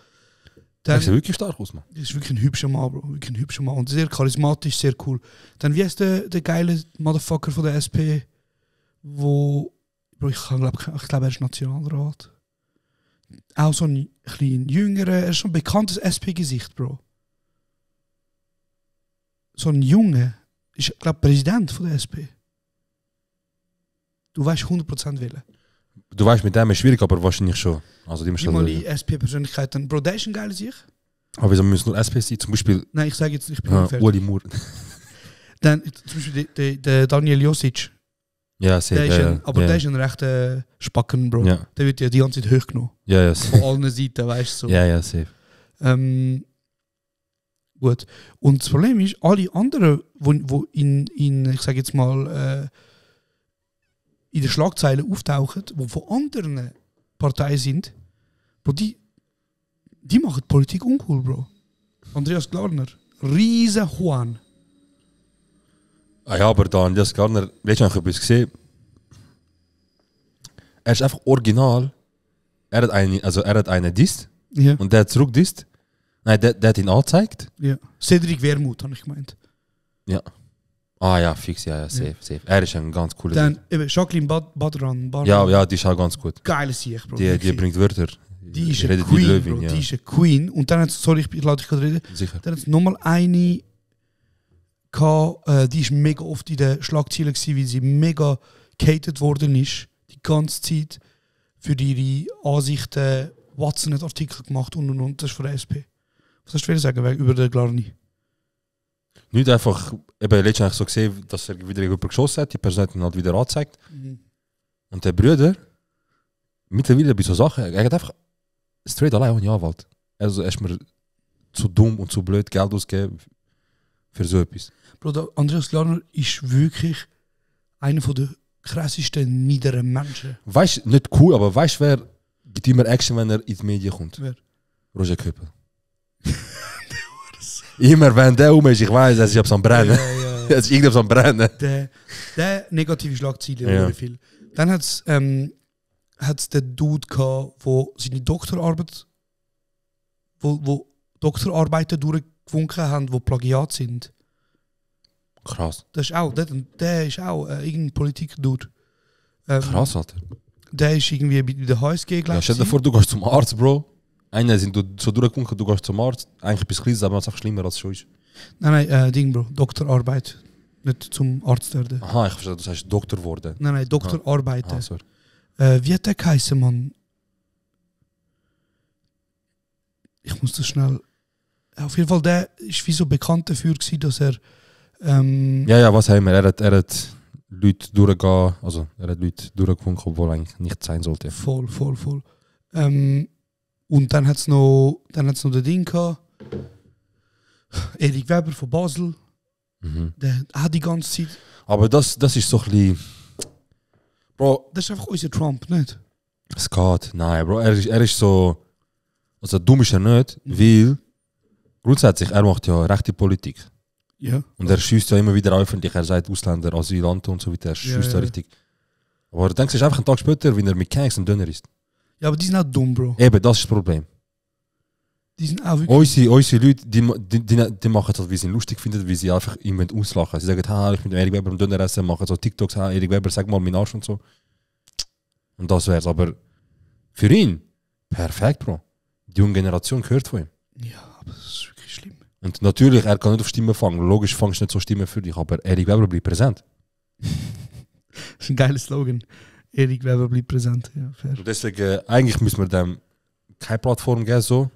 Der sieht wirklich stark aus, man. Das ist wirklich ein hübscher Mann, Bro. Wirklich ein hübscher Mann. Und sehr charismatisch, sehr cool. Dann wie ist der geile Motherfucker von der SP, wo... Bro, ich glaube, er ist Nationalrat. Auch so ein bisschen jüngerer, er ist schon ein bekanntes SP-Gesicht, Bro. So ein Junge ist, glaube ich, Präsident von der SP. Du weißt 100% wählen. Du weißt, mit dem ist schwierig, aber wahrscheinlich schon. Also die die SP-Persönlichkeiten. Bro, der ist ein geiler Sieg. Aber wieso müssen nur SP sein? Zum Beispiel... Nein, ich sage jetzt nicht, ich bin fertig. Uli Moore. Dann zum Beispiel der Daniel Josic. Ja, sehr. Aber der ist ein rechter Spacken, Bro. Ja. Der wird ja die ganze Zeit hochgenommen. Ja. Von allen Seiten, weißt du. So. Ja, safe. Gut. Und das Problem ist, alle anderen, wo in ich sage jetzt mal, in den Schlagzeilen auftauchen, die von anderen Parteien sind, Bro, die machen die Politik uncool, Bro. Andreas Glarner, riesen Juan. Ah ja, aber da Andreas Glarner, letztens habe ich etwas gesehen. Er ist einfach original. Er hat einen disst und der hat zurückdisst. Nein, der hat ihn angezeigt. Ja. Cedric Wermuth, habe ich gemeint. Ja. Ah ja, fix, ja, safe. Er ist ein ganz cooler. Dann eben Jacqueline Badran. Ja, die ist auch ganz gut. Geile Sieg, Bro. Die bringt Wörter. Die ist eine Queen, Löwin, Bro. Ja. Die ist eine Queen. Und dann hat es, sorry, ich lade dich gerade reden. Sicher. Dann hat es nochmal eine gehabt, die ist mega oft in den Schlagzeilen gewesen, weil sie mega gehatet worden ist. Die ganze Zeit für ihre Ansichten. Watson hat Artikel gemacht und. Das ist von der SP. Was hast du sagen über den Glarni? Nicht einfach, eben letztens so gesehen, dass er wieder jemand geschossen hat, die Person hat ihn halt wieder angezeigt. Mhm. Und der Bruder, mittlerweile bei so Sachen, er hat einfach straight allein ohne Anwalt. Also er ist mir zu dumm und zu blöd Geld ausgeben für so etwas. Bro, der Andreas Glarner ist wirklich einer der krassesten niederen Menschen. Weißt du, nicht cool, aber weißt du, wer gibt immer Action, wenn er in die Medien kommt? Wer? Roger Köppel. Immer wenn der ist, ich weiß, es ist am Brennen. Ja. Es ist irgendwas am Brennen. Der negative Schlagzeilen viel. Dann hat es den Dude gehabt, der seine Doktorarbeit, wo Doktorarbeiten durchgewunken haben, die Plagiat sind. Krass. Das ist auch, der ist auch irgendein Politik-Dude. Krass, Alter. Der ist irgendwie bei der HSG, glaube ich. Ja, stell dir vor, du gehst zum Arzt, Bro. Einer sind so durchgewunken, du gehst zum Arzt. Eigentlich bis kleines, aber es ist einfach schlimmer als es schon ist. Nein, Ding, Bro. Doktorarbeit. Nicht zum Arzt werden. Aha, ich verstehe, du heißt Doktor worden. Nein, Doktorarbeiten. Ah, sorry. Wie hat der geheißen, Mann? Ich muss das schnell... Auf jeden Fall, der ist wie so bekannt dafür gewesen, dass er... Ja, was haben wir? Er hat Leute durchgehen, also er hat Leute durchgewunken, obwohl eigentlich nicht sein sollte. Voll. Und dann hat es noch den Ding gehabt. Erik Weber von Basel. Mhm. Der hat die ganze Zeit... Aber das ist so ein bisschen... Bro... Das ist einfach unser Trump, nicht? Es geht. Nein, Bro. Er ist so... Also dumm ist er nicht, weil... Grundsätzlich, er macht ja rechte Politik. Ja. Und er schießt ja immer wieder öffentlich, er sagt Ausländer, Asylanten und so weiter, er schießt ja richtig. Aber du denkst, es ist einfach einen Tag später, wenn er mit Kanks ein Döner ist. Ja, aber die sind auch dumm, Bro. Eben, das ist das Problem. Die sind auch wirklich... Unsere Leute, die machen es, wie sie ihn lustig finden, wie sie einfach ihn auslachen. Sie sagen, ich bin Erik Weber am Döner essen, machen so TikToks, Erik Weber, sag mal meinen Arsch und so. Und das wär's. Aber für ihn, perfekt, Bro. Die junge Generation gehört von ihm. Ja, aber das ist wirklich schlimm. Und natürlich, er kann nicht auf Stimmen fangen. Logisch fangst du nicht so Stimmen für dich, aber Erik Weber bleibt präsent. Das ist ein geiler Slogan. Erik Weber bleibt präsent. Ja, fair. Und deswegen, eigentlich müssen wir dem keine Plattform geben, so.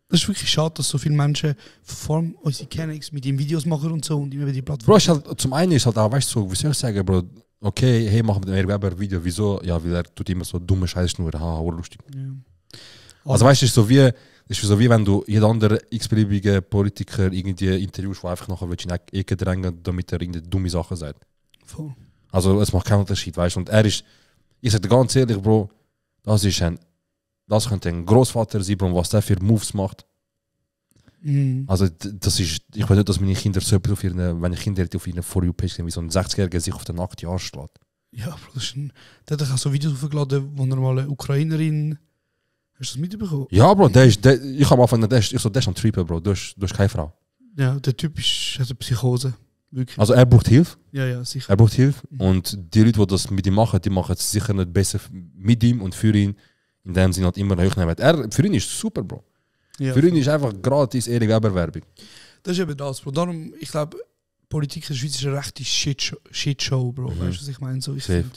Das ist wirklich schade, dass so viele Menschen vor allem unsere Kennex mit ihm Videos machen und so und immer die Plattform. Bro, ist halt, zum einen ist halt auch, weißt du, so, wie soll ich sagen, Bro, okay, hey, machen wir mit Erik Weber ein Video, wieso? Ja, weil er tut immer so dumme Scheißschnur, lustig. Ja. Also weißt du, ist so wie wenn du jeden anderen x-beliebigen Politiker irgendwie interviewst, der einfach nachher in die Ecke drängen, damit er irgendeine dumme Sachen sagt. Voll. Also es macht keinen Unterschied, weißt du. Und er ist, ich sag dir ganz ehrlich, Bro, das könnte ein Großvater sein, Bro, was der für Moves macht. Mhm. Also das ist, ich will nicht, dass meine Kinder so etwas wenn ich Kinder auf ihre For You-Page sehen, wie so ein 60-Jähriger sich auf den nackten Arsch schlägt. Ja, Bro, der hat auch so Videos aufgeladen, wo normale Ukrainerin. Hast du das mitbekommen? Ja, Bro, ich habe angefangen, der ist am Trippen, Bro, du hast keine Frau. Ja, der Typ hat eine Psychose. Wirklich. Also er braucht Hilfe. Ja, sicher. Er braucht Hilfe. Und die Leute, die das mit ihm machen, die machen es sicher nicht besser mit ihm und für ihn, in dem Sinne halt immer hochnehmen. Für ihn ist es super, Bro. Ja, für ihn ist einfach gratis Erik Weber Werbung. Das ist eben das, Bro. Darum, ich glaube, Politik in der Schweiz ist eine rechte Shitshow, Bro. Weißt du, was ich meine? So, ich finde,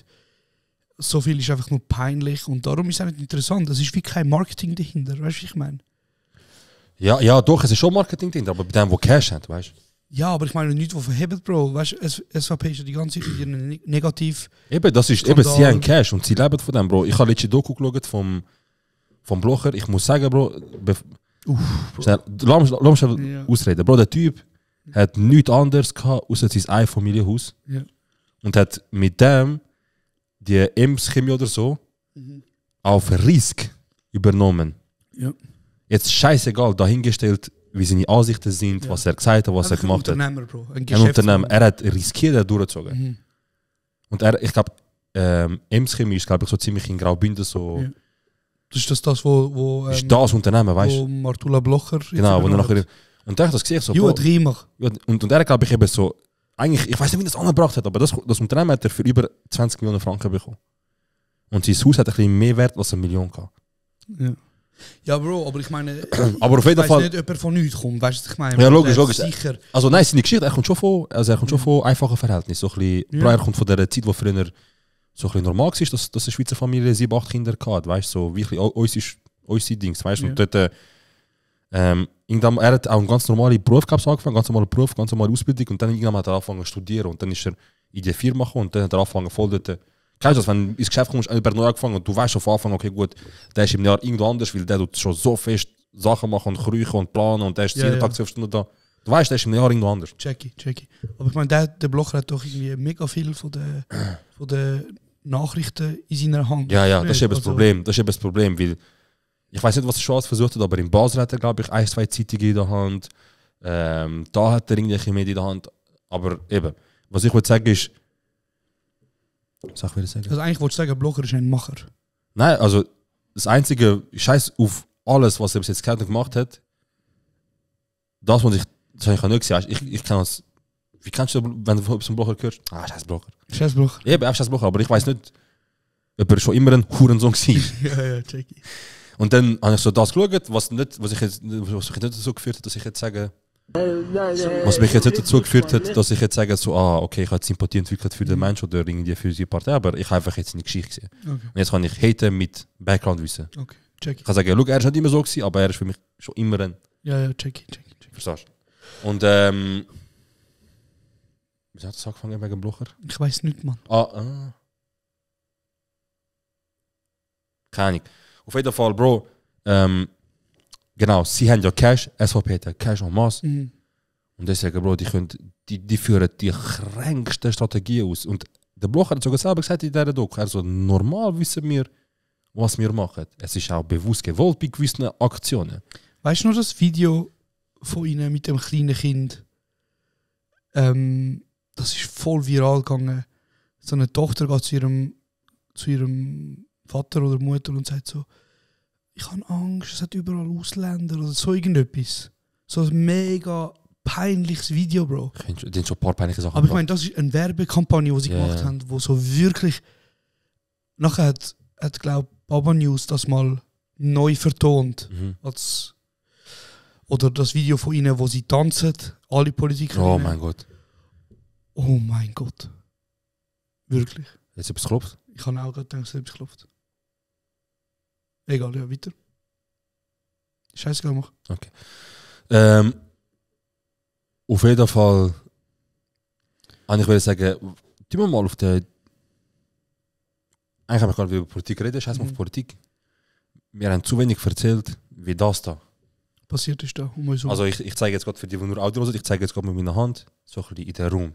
so viel ist einfach nur peinlich und darum ist es auch nicht interessant. Es ist wie kein Marketing dahinter, weißt du, was ich meine? Ja, doch, es ist schon Marketing dahinter, aber bei dem, wo Cash hat, weißt du? Ja, aber ich meine nicht, was verhebt, Bro. Weißt du, SVP ist ja die ganze Zeit wieder negativ. Eben, das ist eben, sie haben Cash und sie leben von dem, Bro. Ich habe letzte Doku geschaut vom Blocher. Ich muss sagen, Bro, lass mich ausreden. Bro, der Typ hat nichts anderes gehabt, außer sein Einfamilienhaus. Ja. Und hat mit dem die Ems-Chemie oder so auf Risk übernommen. Ja. Jetzt scheißegal, dahingestellt, wie seine Ansichten sind, was er gesagt hat, was er gemacht hat. Ein Unternehmer, Bro. Ein Unternehmer. Er hat riskiert, er durchgezogen. Und ich glaube, Ems-Chemie ist, glaube ich, so ziemlich in Graubünden so. Ja. Das ist das wo ist das Unternehmen, weißt du? Wo Martula Blocher. Genau, wo er nachher. Und da habe ich das gesehen, so. Juhat Riemer. Und er, glaube ich, eben so. Eigentlich, ich weiß nicht, wie das angebracht hat, aber das Unternehmen hat er für über 20 Millionen Franken bekommen. Und sein Haus hat ein bisschen mehr Wert als 1 Million gehabt. Ja, Bro, aber ich meine. Aber auf jeden Fall. nicht, jemand von nichts kommt, weißt du, was ich meine? Ja, logisch. Sicher. Also, nein, seine Geschichte, er kommt schon von einfachen Verhältnissen. So ein bisschen, Bro, er kommt von der Zeit, wo früher so ein bisschen normal war, dass eine Schweizer Familie 7, 8 Kinder hatte, weißt du, so wirklich unsere Dings, weißt du. Und dort, er hat auch einen ganz normalen Beruf angefangen, ganz normale Beruf, ganz normale Ausbildung und dann irgendwann hat er angefangen zu studieren und dann ist er in die Firma gekommen und dann hat er angefangen voll dort. Kennst du das, wenn du ins Geschäft kommst, über neu angefangen und du weißt schon von Anfang, okay gut, der ist im Jahr irgendwo anders, weil der tut schon so fest Sachen machen und kriechen und planen und der ist jeden Tag 12 Stunden da. Du weißt, der ist im Jahr irgendwo anders. Checky. Aber ich meine, der Blocher hat doch irgendwie mega viel von den Nachrichten in seiner Hand. Ja, das ist eben das Problem. Das ist eben das Problem, weil ich weiß nicht, was er schon alles versucht hat, aber in Basel hat er, glaube ich, 1, 2 Zeitungen in der Hand. Da hat er irgendwelche Medien in der Hand. Aber eben, was ich würde sagen ist. Also eigentlich wollte ich sagen, Blocher ist ein Macher. Nein, also das Einzige, scheiß auf alles, was er bis jetzt gemacht hat. Das habe ich nicht gesehen. Ich kann das. Wie kannst du, wenn du zum Blocher hörst? Scheiß Blocher. Eben, scheiß Blocher, aber ich weiß nicht, ob er schon immer ein Hurensohn war. ja, checky. Und dann habe ich so das geschaut, was mich nicht dazu geführt hat, dass ich jetzt sage. Was mich jetzt nicht dazu geführt hat, dass ich jetzt sage, so, okay, ich habe Sympathie entwickelt für den Menschen oder irgendwie für die Partei, aber ich habe einfach jetzt eine Geschichte gesehen. Okay. Und jetzt kann ich haten mit Background-Wissen. Okay, checky. Ich kann sagen, er ist nicht immer so gewesen, aber er ist für mich schon immer ein. Ja, checky. Verstehst du? Und wie hat das angefangen wegen Blocher? Ich weiß nicht, Mann. Keine Ahnung. Auf jeden Fall, Bro, genau, sie haben ja Cash, SVP hat Cash en masse. Und deswegen, Bro, die führen die kränkste Strategie aus. Und der Blocher hat sogar selber gesagt in dieser Doku, also normal wissen wir, was wir machen. Es ist auch bewusst gewollt bei gewissen Aktionen. Weißt du noch das Video von ihnen mit dem kleinen Kind? Das ist voll viral gegangen. So eine Tochter geht zu ihrem Vater oder Mutter und sagt so, ich habe Angst, es hat überall Ausländer oder so irgendetwas. So ein mega peinliches Video, Bro. Die sind schon ein paar peinliche Sachen. Aber ich meine, das ist eine Werbekampagne, die sie gemacht haben, wo so wirklich... Nachher hat glaube ich, Baba News das mal neu vertont. Oder das Video von ihnen, wo sie tanzen, alle Politiker. Oh mein Gott. Oh mein Gott. Wirklich. Jetzt etwas klopft? Ich habe auch gerade gedacht, dass etwas klopft. Egal, ja, weiter. Scheißegal, mach. Okay. Auf jeden Fall, ich würde sagen, tun wir mal auf der. Eigentlich habe ich gar nicht über Politik reden, scheiß mal auf Politik. Wir haben zu wenig erzählt, wie das da passiert ist. Da, Also ich zeige jetzt gerade für die nur Audio hören, ich zeige jetzt gerade mit meiner Hand so ein bisschen in den Raum.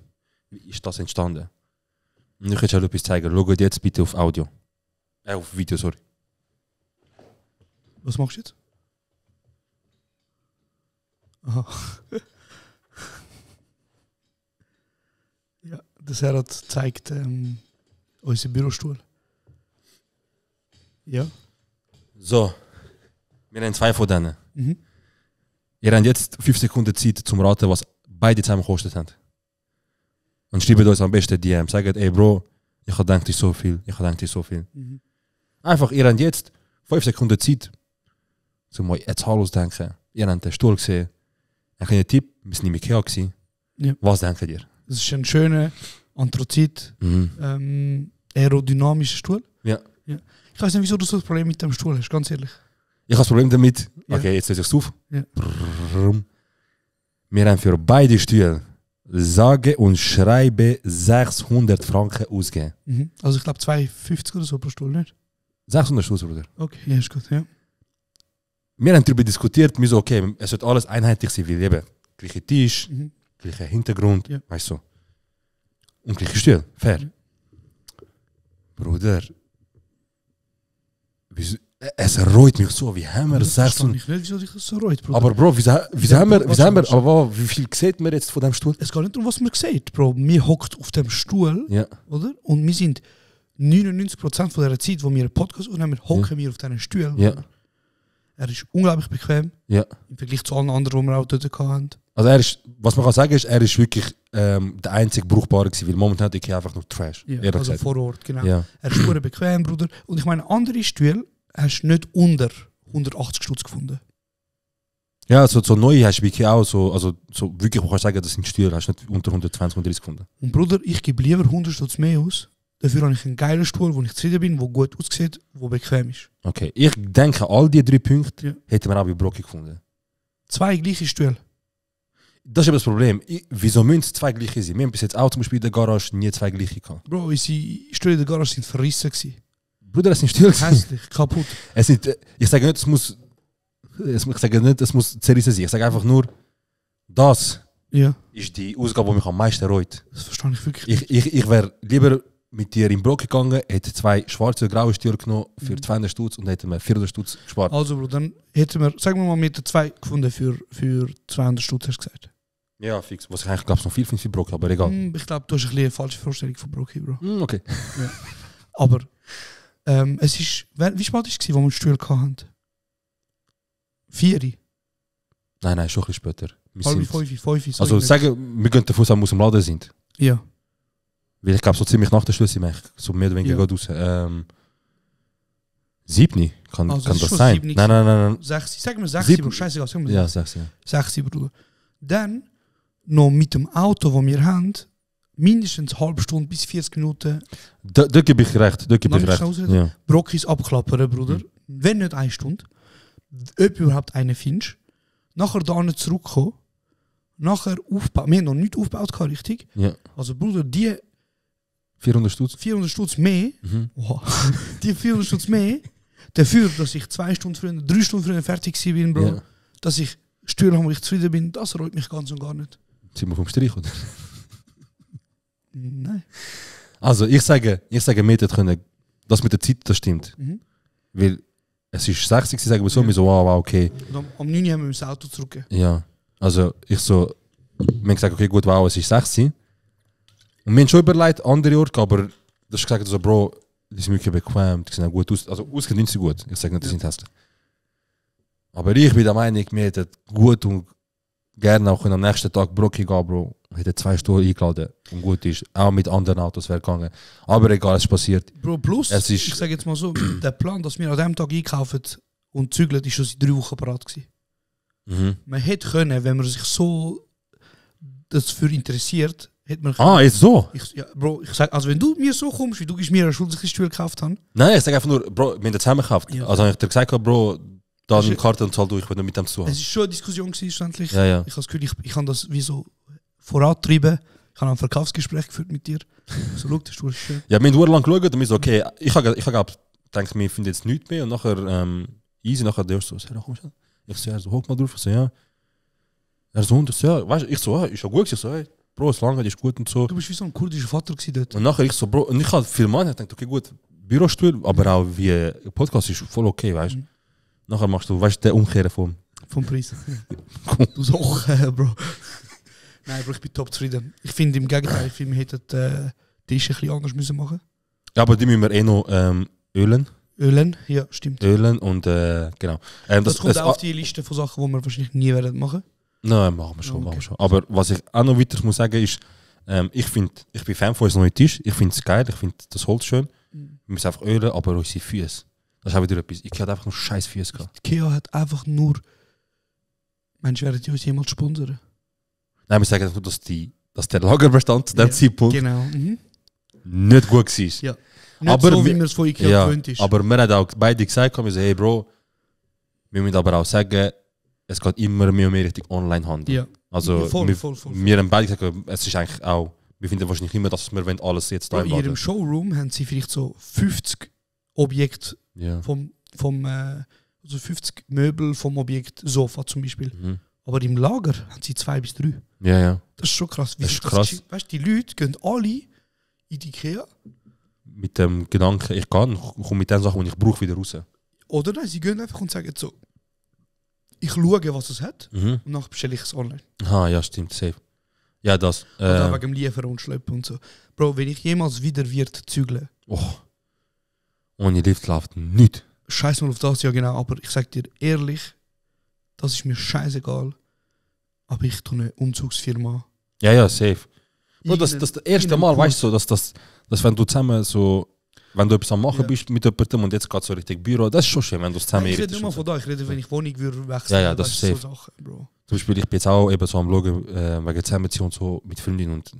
Wie ist das entstanden? Und ich will schon etwas zeigen. Schaut jetzt bitte auf Audio. Auf Video, sorry. Was machst du jetzt? Aha. Ja, das Herr hat zeigt unseren Bürostuhl. Ja. So. Wir haben 2 von denen. Ihr habt jetzt 5 Sekunden Zeit zum Raten, was beide zusammen gekostet haben. Und schreibt uns am besten DM. Sagt, ey Bro, ich habe gedacht, so viel. Einfach, ihr habt jetzt 5 Sekunden Zeit, um euch eine Zahl auszudenken. Ihr habt den Stuhl gesehen. Ein kleiner Tipp, wir sind nicht Ikea gewesen. Ja. Was denkt ihr? Das ist ein schöner Anthrazit, aerodynamischer Stuhl. Ja. Ich weiß nicht, wieso du so ein Problem mit dem Stuhl hast, ganz ehrlich. Ich habe das Problem damit. Ja. Okay, jetzt löse ich es auf. Ja. Wir haben für beide Stühle sage und schreibe 600 Franken ausgegeben. Also ich glaube 2,50 oder so pro Stuhl, nicht? 600 Stutz, Bruder. Okay, ja, ist gut, ja. Wir haben darüber diskutiert, wir so, okay, es wird alles einheitlich sein, wie eben gleicher Tisch, gleicher Hintergrund, weißt du. Und gleicher Stuhl, fair. Bruder, wieso, es reut mich so, wie haben wir 600... Ich nicht, wieso dich das so reut, Bruder. Aber Bro, wieso haben wir, aber wie viel sieht man jetzt von dem Stuhl? Es geht nicht darum, was man sieht, Bro. Wir hockt auf dem Stuhl, oder? Und wir sind 99% von der Zeit, wo wir einen Podcast aufnehmen, hocken wir auf diesen Stuhl. Ja. Er ist unglaublich bequem, ja, im Vergleich zu allen anderen, die wir auch dort hatten. Also er ist, was man kann sagen ist, er ist wirklich der einzige Brauchbare gewesen, weil momentan ist er einfach nur Trash. Ja, also gesagt. Vor Ort, genau. Ja. Er ist super bequem, Bruder. Und ich meine, andere Stühle hast du nicht unter 180 Stutz gefunden. Ja, so neu hast du wirklich auch so, also so wirklich, man kann sagen, das sind Stühle, hast du nicht unter 120, 130 gefunden. Und Bruder, ich gebe lieber 100 Stutz mehr aus. Dafür habe ich einen geilen Stuhl, wo ich zufrieden bin, der gut aussieht, der bequem ist. Okay, ich denke, all die 3 Punkte hätten wir auch bei Brocki gefunden. 2 gleiche Stühle? Das ist aber das Problem. Wieso müssen es 2 gleiche sein? Wir haben bis jetzt auch zum Beispiel in der Garage nie 2 gleiche gehabt. Bro, unsere Stühle in der Garage sind verrissen gewesen. Bruder, das sind Stühle. Hässlich, kaputt. Ich sage nicht, es muss zerrissen sein. Ich sage einfach nur, das ist die Ausgabe, die mich am meisten reut. Das verstehe ich wirklich. Ich wäre lieber mit dir in Brock gegangen, hätte 2 schwarze und graue Stühle genommen für 200 Stutz und hätten wir 400 Stutz gespart. Also Bro, dann hätten wir, sagen wir mal, mit 2 gefunden für 200 Stutz, hast du gesagt. Ja, fix. Was ich eigentlich glaube, noch viel finde für Brock, aber egal. Ich glaube, du hast ein bisschen eine falsche Vorstellung von Brock, Bro. Okay. Ja. Aber es ist, wie spät war es, als wir den Stuhl hatten? 4? Nein, schon ein bisschen später. Halb 5. Also sagen, wir gehen davon aus, wir aus dem Laden sind. Ja. Weil ich glaube, so ziemlich nach der Schluss sind wir so mehr oder weniger gut raus. 7? Kann das sein? 7, nein. 6. Sag mir 6, Bro. Scheißegal, sag mir 6, ja. 6, Bruder. Dann noch mit dem Auto, das wir haben, mindestens eine halbe Stunde bis 40 Minuten. Da gebe ich recht. Ja. Brockis abklappern, Bruder. Wenn nicht 1 Stunde. Ob überhaupt einen findest. Nachher da nicht zurückkommen. Nachher aufbauen. Wir haben noch nicht aufgebaut, richtig? Ja. Also Bruder, die 400 Stutz? 400 Stutz mehr. Die 400 Stutz mehr. Dafür, dass ich 2 Stunden früher, 3 Stunden früher fertig bin, Bro. Ja. Dass ich Stühle habe, wo ich zufrieden bin, das reut mich ganz und gar nicht. Sind wir vom Strich, oder? Nein. Also ich sage, wir hätten können, das mit der Zeit, das stimmt. Weil es ist 60, sagen wir so, wir so, wow, okay. Und am 9 haben wir das Auto zurück. Ja, also wir haben gesagt, okay, gut, wow, es ist 60. Und wir haben schon überlegt, andere Orte, aber das ist gesagt, also, Bro, die sind wirklich bequem, die sehen auch gut aus. Also ausgedient sind gut, ich sage nicht, die sind hässlich. Aber ich bin der Meinung, wir hätten gut und gerne auch am nächsten Tag Brocki gehen, Bro. Wir hätten 2 Stunden eingeladen und gut ist. Auch mit anderen Autos wäre gegangen. Aber egal, es ist passiert. Bro, plus, es ist, ich sage jetzt mal so, der Plan, dass wir an diesem Tag einkaufen und zügeln, ist schon seit 3 Wochen bereit gewesen. Man hätte können, wenn man sich so dafür interessiert, hätte man können. ist so? Bro, ich sage, also wenn du mir so kommst, wie du mir eine Schuld, dass ich die Stuhl gekauft habe. Nein, ich sage einfach nur, Bro, wir haben das zusammen gekauft. Ja. Also habe ich dir gesagt, Bro, da eine Karte und zahl durch, wenn du mit dem zu hast. Es war schon eine Diskussion schlussendlich. Ja. Ich habe das Gefühl, ich kann das wie so vorantreiben. Ich habe ein Verkaufsgespräch geführt mit dir. So, schau, der Stuhl ist schön. Ja, wir haben lange geschaut und wir so, okay, ich habe gedacht, wir finden jetzt nichts mehr und nachher easy, nachher der so, komm schon. Ich so, hoch mal drauf, ich so, ja. Er so, und ich so, ja, weißt du, ich so, ist ja gut, ich so, hey, Bro, es lange, ist gut und so. Du bist wie so ein kurdischer Vater dort. Und nachher ich so, Bro, und ich habe viel Mann, ich dachte, okay, gut, Bürostuhl, aber auch wie Podcast ist voll okay, weißt du. Nachher machst du, weißt du, den Umkehren vom Preis. Du so, Bro. Nein, Bro, ich bin top zufrieden. Ich finde im Gegenteil, ich finde, wir hätten die Tisch ein bisschen anders müssen machen. Ja, aber die müssen wir noch ölen. Ölen, ja, stimmt. Ölen und genau. Das kommt auch auf die Liste von Sachen, die wir wahrscheinlich nie werden machen. Nein, machen wir schon, machen wir schon. Aber was ich auch noch weiter muss sagen ist, ich bin Fan von unserem neuen Tisch. Ich finde es geil, ich finde das Holz schön. Wir müssen einfach ölen, aber unsere Füße. Das ist auch wieder etwas. Ikea hat einfach nur scheiß Füße gehabt. Ikea hat einfach nur... Mensch, werden die uns jemals sponsern? Nein, wir sagen einfach nur, dass der Lagerbestand zu dem Zeitpunkt nicht gut war. Ja. Nicht aber so, wie man es von Ikea gewöhnt ist. Aber wir haben auch beide gesagt, wir sagen, hey Bro, wir müssen aber auch sagen, es geht immer mehr und mehr Richtung Onlinehandel. Ja. Also voll. Wir haben beide gesagt, es ist eigentlich auch, wir finden wahrscheinlich immer, dass wir alles jetzt da in ihrem Showroom haben sie vielleicht so 50 Objekte also 50 Möbel vom Objekt Sofa zum Beispiel. Aber im Lager haben sie 2 bis 3. Ja. Das ist schon krass. Das ist krass. Weißt du, die Leute gehen alle in die Ikea. Mit dem Gedanken, ich komme mit den Sachen, die ich brauche, wieder raus. Oder nein, sie gehen einfach und sagen so, ich schaue, was es hat und dann bestelle ich es online. Ah, ja, stimmt, safe. Ja, das. Oder wegen dem Liefern und Schleppen und so. Bro, wenn ich jemals wieder zügeln. Ohne Lift läuft nichts. Scheiß mal auf das, ja genau, aber ich sag dir ehrlich, das ist mir scheißegal. Aber ich tue eine Umzugsfirma. Ja, safe. Bro, das erste Mal, weißt du, dass wenn du zusammen so, wenn du etwas am Machen bist mit jemandem und jetzt geht so richtig Büro, das ist schon schön, wenn du es zusammen Ich rede nicht mal von da, ich rede, wenn ich Wohnung würde wechseln. Ja, das ist safe. So Sachen, Bro. Zum Beispiel, ich bin jetzt auch eben so am Schauen, wegen Zusammenziehen und so mit Freundinnen und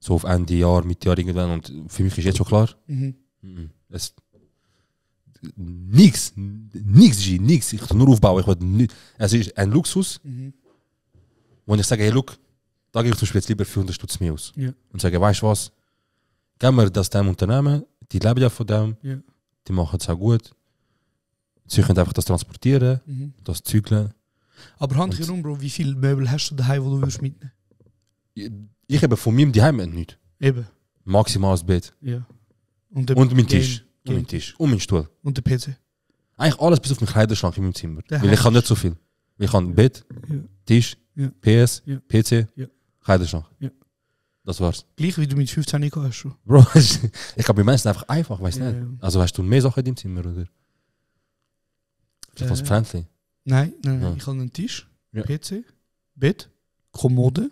so auf Ende Jahr, Mitte Jahr irgendwann und für mich ist jetzt schon klar, nichts, ich kann nur aufbauen, es ist ein Luxus, wo ich sage, hey, look, da gebe ich zum Beispiel jetzt lieber 400 Stutz mehr aus. Ja. Und sage, weißt du was, geben wir das dem Unternehmen, die leben ja von dem, die machen es auch gut, sie können einfach das transportieren, das zügeln. Aber handherum, Bro, wie viele Möbel hast du daheim, die du würdest mitnehmen? Ich habe von meinem daheim nichts. Eben. Maximal das Bett. Ja. Und mein Tisch. Und mein Tisch. Und mein Stuhl. Und der PC. Eigentlich alles bis auf meinen Kleiderschrank in meinem Zimmer. Weil ich kann nicht so viel. Ich kann Bett, Tisch, PS, PC, Kleiderschrank. Ja. Das war's. Gleich wie du mit 15 Jahren hast schon. Bro, ich glaube, bei mir ist es einfach einfach, weißt du nicht. Also hast du mehr Sachen in deinem Zimmer, oder? Vielleicht was Pflänzchen? Nein. Ich habe einen Tisch, PC, Bett, Kommode,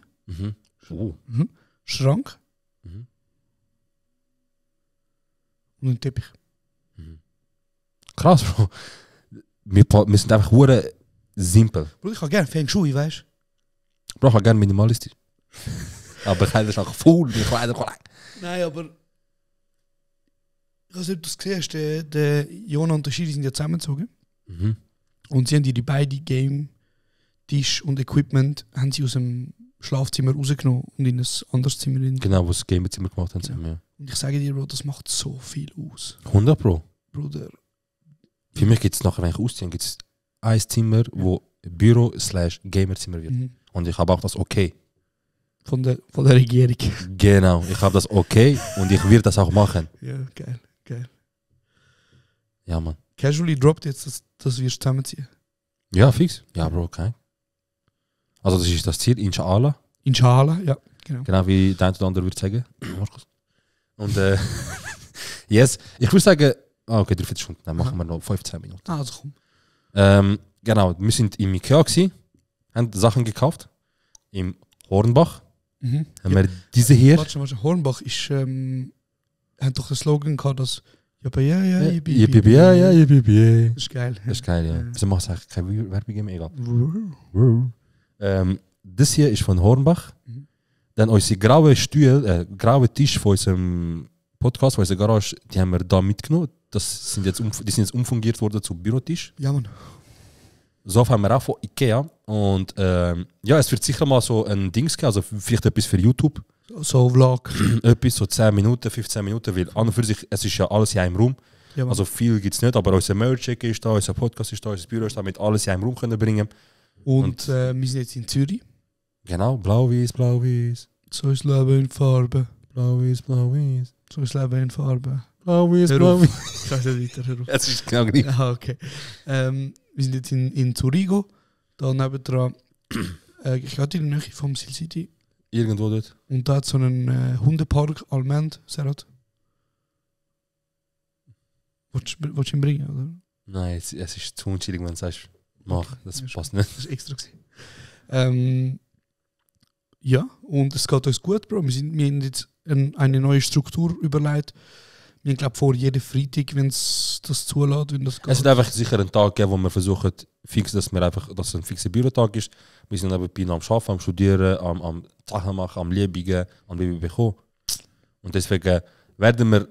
Schrank und einen Teppich. Krass, Bro. Wir sind einfach hure simpel. Bro, ich habe gerne Feng Shui, weißt du? Bro, ich habe gerne minimalistisch. Aber Kleiderschrank voll, die Kleiderschrank. Nein, aber ich weiß nicht, ob du es gesehen hast, der Jona und der Schiri sind ja zusammengezogen. Und sie haben die beiden Game, Tisch und Equipment haben sie aus dem Schlafzimmer rausgenommen und in ein anderes Zimmer. Genau, wo sie das Gamezimmer gemacht haben. Ja. Und ich sage dir, Bro, das macht so viel aus. 100 Pro. Bruder. Für mich gibt es nachher, wenn ich ausziehen, gibt es ein Zimmer, wo Büro/Gamerzimmer wird. Und ich habe auch das okay. Von der Regierung. Genau, ich habe das okay und ich werde das auch machen. Ja, geil. Ja, Mann. Casually droppt jetzt, dass wir zusammenziehen. Ja, fix. Ja, Bro, okay. Also das ist das Ziel, Inshallah. Inshallah, ja, genau. Genau wie der eine oder andere würde sagen. Und yes, ich würde sagen, okay, 3 Stunden, dann machen wir noch 15 Minuten. Also komm. Genau, wir sind im Ikea gewesen, haben Sachen gekauft. Im Hornbach. Haben wir diese hier. Warte, Hornbach ist, hat doch den Slogan gehabt, dass Das ist geil. Das ist geil, ja. Wieso machst du eigentlich keine Werbung mehr? Egal. Das hier ist von Hornbach. Dann unsere graue graue Tisch von unserem Podcast, von unserer Garage, die haben wir da mitgenommen. Die sind jetzt umfungiert worden zu Bürotisch. Ja, Mann. So haben wir auch von Ikea. Und ja, es wird sicher mal so ein Dings geben, also vielleicht etwas für YouTube. So Vlog. Etwas, so 10 Minuten, 15 Minuten, weil an und für sich, es ist ja alles in einem Raum. Ja, also viel gibt es nicht, aber unser Merch ist da, unser Podcast ist da, unser Büro ist da, mit alles in einem Raum können bringen. Und wir sind jetzt in Zürich. Genau, blau-weiß, blau-weiß. So ist Leben in Farbe. Blau-weiß, blau-weiß. So ist Leben in Farbe. Blau-weiß, blau-weiß. Ich weiß nicht weiter, hör auf. Es ist genau gleich. Ah, okay. Wir sind jetzt in Zurigo, da nebendran. Ich hatte in der Nähe vom Sil City. Irgendwo dort. Und da hat so einen Hundepark, Almend, Serhat. Wolltest du ihn bringen, oder? Nein, es ist zu unschuldig, wenn du sagst, mach, das passt nicht. Das war extra gewesen. Ja, und es geht uns gut, Bro. Wir haben jetzt eine neue Struktur überlegt. Ich glaube, vor jedem Freitag, wenn es das zulässt, wenn das geht. Es wird einfach sicher einen Tag geben, wo wir versuchen, fix, dass es ein fixer Bürotag ist. Wir sind nebenbei am Arbeiten, am Studieren, am Sachen machen, am Liebingen, am BBB. Und deswegen werden wir.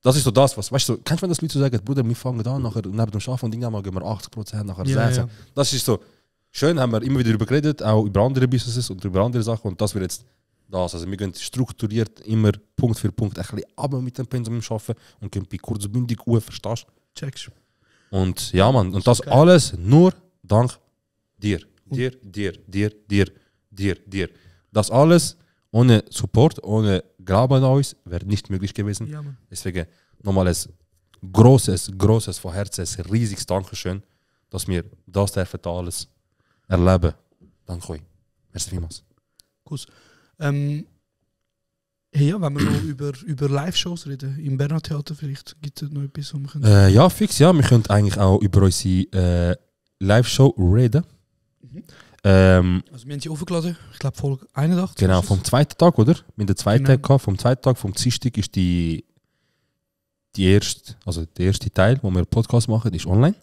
Das ist so das, was. Weißt du, kennst du, wenn das Leute so sagen, Bruder, wir fangen an, nachher neben dem Arbeiten und irgendwann mal gehen wir 80%, nachher 16%. Ja. Das ist so. Schön, haben wir immer wieder darüber geredet, auch über andere Businesses und über andere Sachen. Und das wird jetzt das. Also wir gehen strukturiert immer Punkt für Punkt ein bisschen runter mit dem Pensum arbeiten und gehen bei kurzbündig verstehst du? Checkst. Und ja, Mann, und das alles nur dank dir. Dir. Das alles ohne Support, ohne Glauben an uns, wäre nicht möglich gewesen. Ja, deswegen nochmal ein großes von Herzen, ein riesiges Dankeschön, dass wir das dürfen alles erleben. Danke euch. Merci vielmals. Gut. Hey, ja, wenn wir noch über Live-Shows reden, im Berner Theater vielleicht, gibt es noch etwas, wo wir können... Ja, fix, ja. Wir können eigentlich auch über unsere Live-Show reden. Also wir haben sie aufgeladen, ich glaube Folge 81. Genau, vom zweiten Tag, oder? Wir haben den zweiten Tag gehabt. Vom zweiten Tag, vom Dienstag ist der erste Teil, wo wir einen Podcast machen, ist online.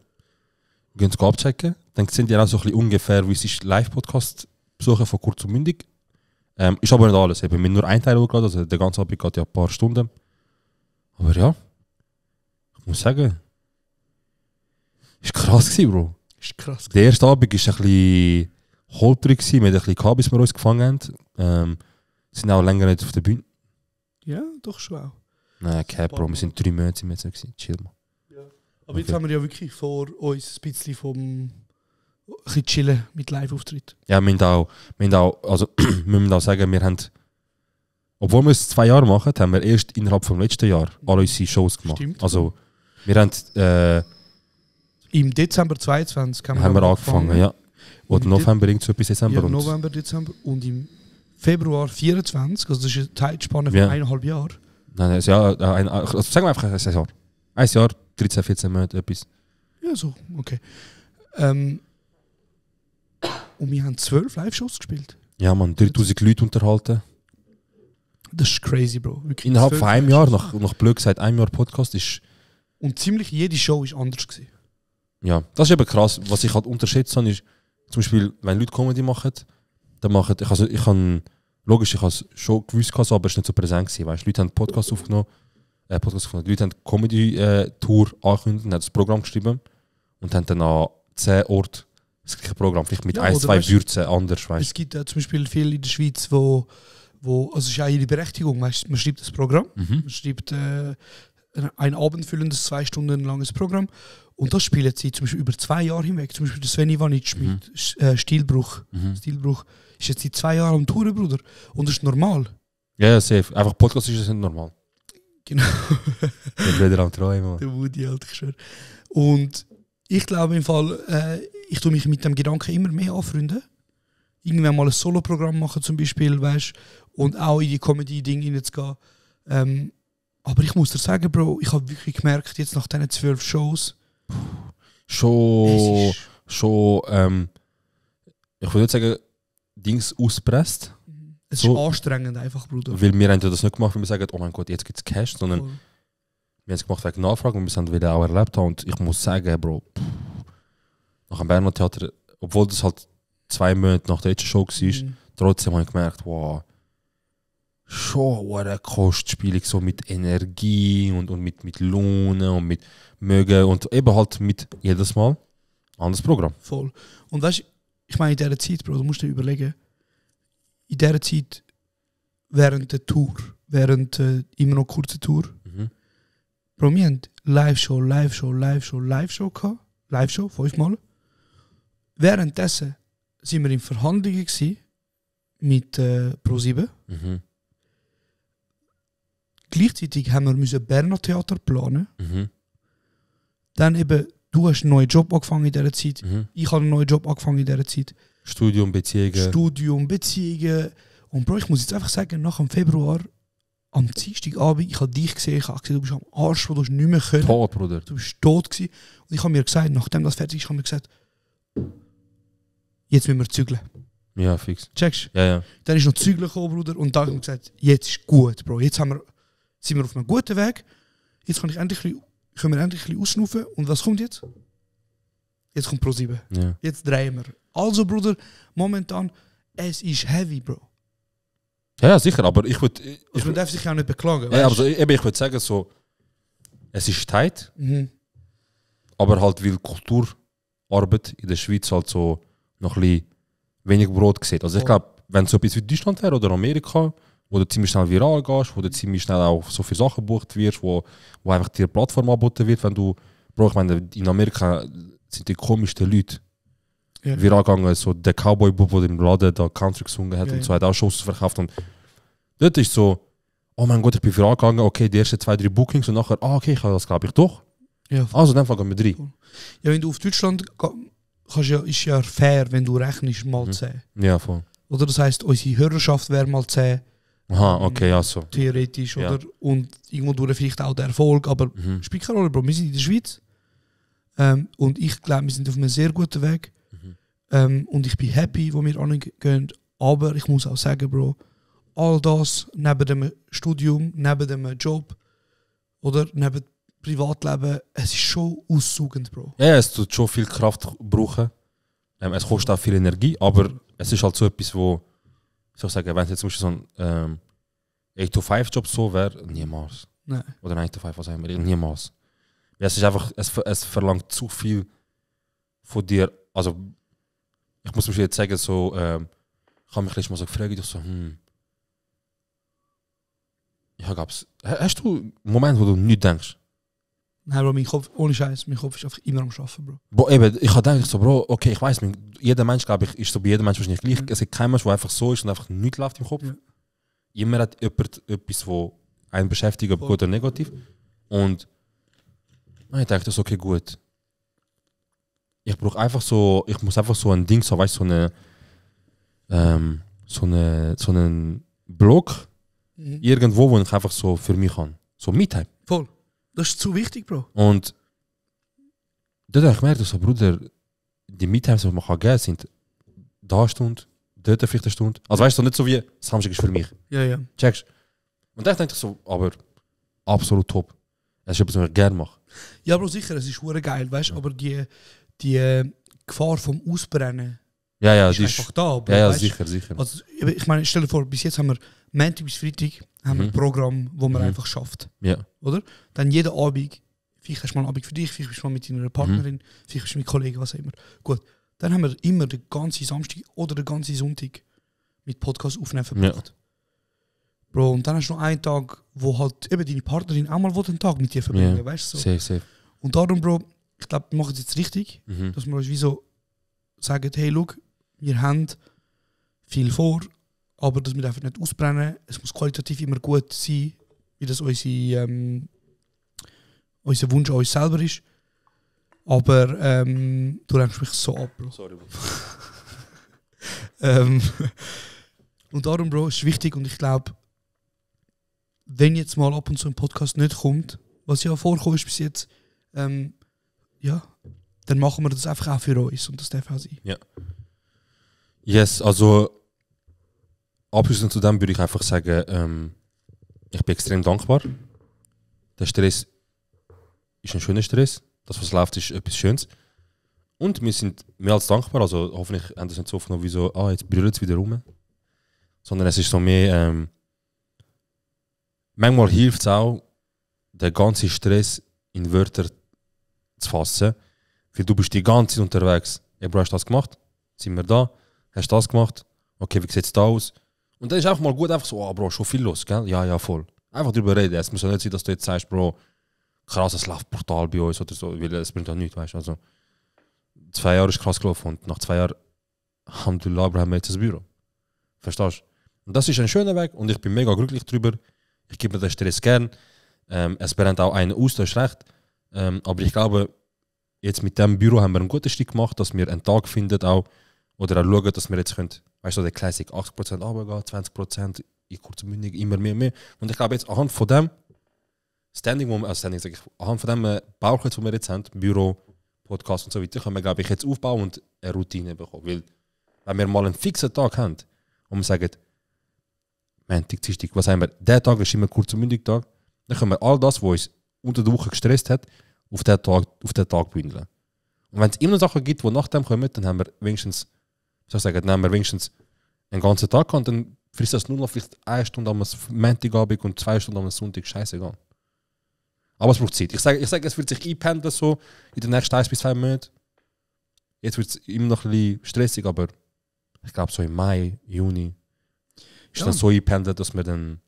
Wir gehen es abchecken. Dann sind ja auch so ein bisschen ungefähr, wie es ist, Live-Podcast besuchen von kurz und mündig. Ist aber nicht alles. Wir haben nur einen Teil hochgeladen, also der ganze Abend geht ja ein paar Stunden. Aber ja, ich muss sagen, ist krass gewesen, Bro. Ist krass. Der erste Abend war ein bisschen holprig, wir haben ein bisschen gehabt, bis wir uns gefangen haben. Sind auch länger nicht auf der Bühne. Ja, doch schon auch. Nein, kein Bro, wir sind 3 Monate jetzt nicht gewesen. Chill mal. Ja. Aber jetzt haben wir ja wirklich vor uns ein bisschen vom ein chillen mit Live-Auftritt. Ja, wir müssen auch sagen, wir haben, obwohl wir es 2 Jahre machen, haben wir erst innerhalb vom letzten Jahr alle unsere Shows gemacht. Stimmt. Also, wir haben im Dezember 22 haben wir angefangen, ja. Oder November, irgend so bis Dezember. Ja, November, Dezember. Und im Februar 24, also das ist eine Zeitspanne von 1,5 Jahren. Nein, sagen wir einfach ein Jahr. 1 Jahr, 13, 14 Monate, etwas. Ja, so, okay. Und wir haben 12 Live-Shows gespielt. Ja, man, 3000 Leute unterhalten. Das ist crazy, Bro. Wirklich innerhalb von einem Jahr, nach blöd gesagt, einem Jahr Podcast ist... Und ziemlich jede Show ist anders gewesen. Ja, das ist eben krass. Was ich halt unterschätzt habe, ist, zum Beispiel, wenn Leute Comedy machen, dann machen... ich habe es schon gewusst, aber es war nicht so präsent gewesen, weißt? Leute haben Podcast aufgenommen. Leute haben Comedy-Tour angekündigt, haben das Programm geschrieben und haben dann an 10 Orten das gleiche Programm, vielleicht mit 1-2 Würzen anders, weißt? Es gibt zum Beispiel viele in der Schweiz, wo also es ist auch ihre Berechtigung, weißt? Man schreibt das Programm, man schreibt ein abendfüllendes 2 Stunden langes Programm und das spielen sie zum Beispiel über 2 Jahre hinweg. Zum Beispiel der Sven Ivanic mit Stilbruch. Stilbruch ist jetzt seit 2 Jahren am Touren, Bruder. Und das ist normal. Ja, safe. Einfach Podcast ist nicht normal. Genau. Der Bruder am Träumen. Der Woody, halt, ich schwöre. Und ich glaube im Fall, ich tue mich mit dem Gedanken immer mehr anfreunden. Irgendwann mal ein Solo-Programm machen zum Beispiel, weißt, und auch in die Comedy-Dinge hineinzugehen. Aber ich muss dir sagen, Bro, ich habe wirklich gemerkt, jetzt nach diesen 12 Shows, schon schon, ich würde nicht sagen, Dings auspresst. Es ist anstrengend einfach, Bruder. Weil wir haben das nicht gemacht, weil wir sagen, oh mein Gott, jetzt gibt es Cash, sondern wir haben es gemacht wegen Nachfrage und wir haben es wieder auch erlebt haben. Und ich muss sagen, Bro, nach dem Berner Theater, obwohl das halt 2 Monate nach der letzten Show war, trotzdem habe ich gemerkt, wow, schon eine Kostspielung, so mit Energie und mit Laune und mit Mögen und eben halt mit jedes Mal anderes Programm. Voll. Und weißt du, ich meine, in dieser Zeit, Bro, du musst dir überlegen, in dieser Zeit, während der Tour, während immer noch kurzer Tour, Bro, wir haben Live-Show gehabt. Live-Show, 5-mal. Währenddessen sind wir in Verhandlungen gewesen mit Pro7. Gleichzeitig haben wir Berner Theater planen. Dann eben, du hast einen neuen Job angefangen in dieser Zeit. Ich habe einen neuen Job angefangen in dieser Zeit. Studium, Beziehungen. Und Bro, ich muss jetzt einfach sagen, nach dem Februar, am Dienstagabend, ich habe dich gesehen, ich habe gesehen, du bist am Arsch, wo du nicht mehr können. Tot, Bruder. Du bist tot gewesen. Und ich habe mir gesagt, nachdem das fertig ist, habe ich mir gesagt, jetzt müssen wir zügeln. Ja, fix. Checkst du? Ja. Dann ist noch Zügeln gekommen, Bruder, und dann habe ich mir gesagt, jetzt ist gut, Bro. Jetzt sind wir auf einem guten Weg. Jetzt können wir endlich ein bisschen ausschnaufen. Und was kommt jetzt? Jetzt kommt Pro7. Ja. Jetzt drehen wir. Also, Bruder, momentan, es ist heavy, Bro. Ja, sicher, aber ich würde... Man darf sich auch nicht beklagen. Ja, aber ich würde sagen, so, es ist tight, aber halt, weil Kulturarbeit in der Schweiz halt so noch ein bisschen wenig Brot sieht. Also ich glaube, wenn es so etwas wie Deutschland wäre oder Amerika, wo du ziemlich schnell viral gehst, wo du ziemlich schnell auch so viele Sachen gebucht wirst, wo einfach dir eine Plattform angeboten wird, wenn du... Bro, ich meine, in Amerika sind die komischsten Leute viral gegangen, so der Cowboy-Bub, der im Laden da Country gesungen hat und so, hat auch Shows verkauft und dort ist so, oh mein Gott, ich bin viral gegangen, okay, die ersten 2-3 Bookings und nachher, okay, ich habe das glaube ich doch. Ja, also in dem Fall gehen wir 3. Ja, wenn du auf Deutschland kannst, ist ja fair, wenn du rechnest mal 10. Ja, voll. Oder das heisst, unsere Hörerschaft wäre mal 10. Aha, okay, ja so. Theoretisch, oder? Und irgendwo durch vielleicht auch der Erfolg, aber spielt keine Rolle, Bro. Wir sind in der Schweiz und ich glaube, wir sind auf einem sehr guten Weg. Und ich bin happy, wo wir angehen. Aber ich muss auch sagen, Bro, all das neben dem Studium, neben dem Job oder neben dem Privatleben, es ist schon aussaugend, Bro. Ja, es tut schon viel Kraft brauchen. Es kostet auch viel Energie, aber es ist halt so etwas, wo, ich soll sagen, wenn es jetzt zum Beispiel so ein 8-to-5-Job so wäre, niemals. Nein. Oder ein 9-to-5, was sagen wir, niemals. Ja, es ist einfach, es verlangt zu viel von dir. Also, ich muss mir jetzt sagen, so, ich habe mich letztes Mal so gefragt, ich so, ja, gab's. Hast du einen Moment, wo du nicht denkst? Nein, Bro, mein Kopf, ohne Scheiß, mein Kopf ist einfach immer am Arbeiten, Bro. Bro, eben, ich habe gedacht, so, Bro, okay, ich weiß, jeder Mensch, glaube ich, ist so bei jedem Mensch wahrscheinlich gleich. Es gibt keinen Mensch, der einfach so ist und einfach nichts läuft im Kopf. Ja. Immer hat jemand etwas, wo einen beschäftigt, ob gut oder negativ. Und ich dachte, das ist okay, gut. Ich brauche einfach so, ich muss einfach so ein Ding, so, weißt du, so einen Block irgendwo, wo ich einfach so für mich kann. So Me-Time. Voll. Das ist zu wichtig, Bro. Und dort habe ich gemerkt, so, Bruder, die Me-Times, die man geben kann, sind da eine Stunde, dort vielleicht eine Stunde. Also weißt du, nicht so wie Samstag ist für mich. Ja. Checkst. Und dann denke ich so, aber absolut top. Es ist etwas, was ich gerne mache. Ja, Bro, sicher, es ist hure geil, weißt du, aber die Gefahr vom Ausbrennen ist einfach da. Bro, ja, weißt? sicher. Also, ich meine, stell dir vor, bis jetzt haben wir Montag bis Freitag haben wir ein Programm, wo man einfach schafft. Ja. Oder? Dann jeden Abend, vielleicht hast du mal einen Abend für dich, vielleicht bist du mal mit deiner Partnerin, vielleicht bist du mit Kollegen, was auch immer. Gut, dann haben wir immer den ganzen Samstag oder den ganzen Sonntag mit Podcast aufnehmen verbracht. Ja. Bro, und dann hast du noch einen Tag, wo halt eben deine Partnerin auch mal einen Tag mit dir verbringen, weißt du? So. Safe. Und darum, Bro, ich glaube, wir machen es jetzt richtig, dass wir uns wie so sagen, hey, look, wir haben viel vor, aber dass wir einfach nicht ausbrennen. Es muss qualitativ immer gut sein, wie das unser Wunsch an uns selber ist. Aber du lenkst mich so ab, Bro. Sorry, Bro. Und darum, Bro, ist wichtig und ich glaube, wenn jetzt mal ab und zu ein Podcast nicht kommt, was ja vorkommt ist bis jetzt, ja, dann machen wir das einfach auch für uns und das darf auch sein. Ja. Yes, also abschließend zu dem würde ich einfach sagen, ich bin extrem dankbar. Der Stress ist ein schöner Stress. Das, was läuft, ist etwas Schönes. Und wir sind mehr als dankbar. Also hoffentlich haben das nicht so aufgenommen wie so, jetzt brüllt es wieder rum. Sondern es ist so mehr, manchmal hilft es auch, den ganzen Stress in Wörter zu fassen. Weil du bist die ganze Zeit unterwegs. Ja, Bro, hast du das gemacht? Sind wir da? Hast du das gemacht? Okay, wie sieht es da aus? Und dann ist einfach mal gut, einfach so, Bro, schon viel los, gell? Ja, voll. Einfach drüber reden. Es muss ja nicht sein, dass du jetzt sagst, Bro, krass, es läuft brutal bei uns oder so, weil es bringt ja nichts, weißt du. Also, 2 Jahre ist krass gelaufen und nach 2 Jahren Alhamdulillah, haben wir jetzt das Büro. Verstehst du? Und das ist ein schöner Weg und ich bin mega glücklich drüber. Ich gebe mir den Stress gern. Es brennt auch einen aus, das ist recht. Aber ich glaube, jetzt mit dem Büro haben wir einen guten Stück gemacht, dass wir einen Tag finden auch, oder auch schauen, dass wir jetzt können, weißt du, der Classic 80% runtergehen, 20% in kurzmündig, immer mehr. Und ich glaube jetzt anhand von dem anhand von dem Bauch, den wir jetzt haben, Büro, Podcast und so weiter, können wir, glaube ich, jetzt aufbauen und eine Routine bekommen. Weil, wenn wir mal einen fixen Tag haben und wir sagen, Montag, Dienstag, was haben wir, der Tag ist immer kurz- und mündig Tag, dann können wir all das, was uns unter der Woche gestresst hat, auf den Tag bündeln. Und wenn es immer Sachen gibt, die nach dem kommen, dann haben wir wenigstens, einen ganzen Tag und dann frisst das nur noch vielleicht 1 Stunde am Montagabend und 2 Stunden am Sonntag, scheißegal. Aber es braucht Zeit. Ich sage, es wird sich einpendeln so in den nächsten 1 bis 2 Monaten. Jetzt wird es immer noch ein bisschen stressig, aber ich glaube so im Mai, Juni ist dann so einpendelt, dass wir dann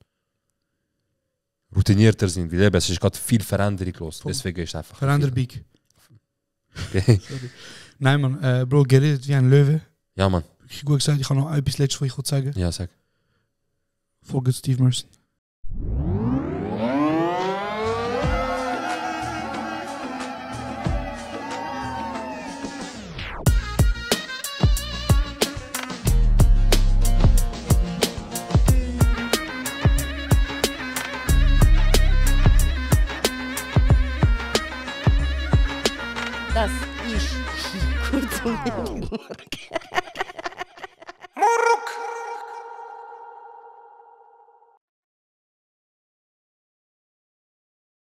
routinierter sind. Weil eben, es ist gerade viel Veränderung los. Deswegen ist es einfach... Veränderung. Okay. Nein, Mann. Bro, geredet wie ein Löwe. Ja, Mann. Ich gut gesagt, ich habe noch etwas Letztes, was ich sagen. Ja, sag. Folge Steve Merson. Das ist kurz und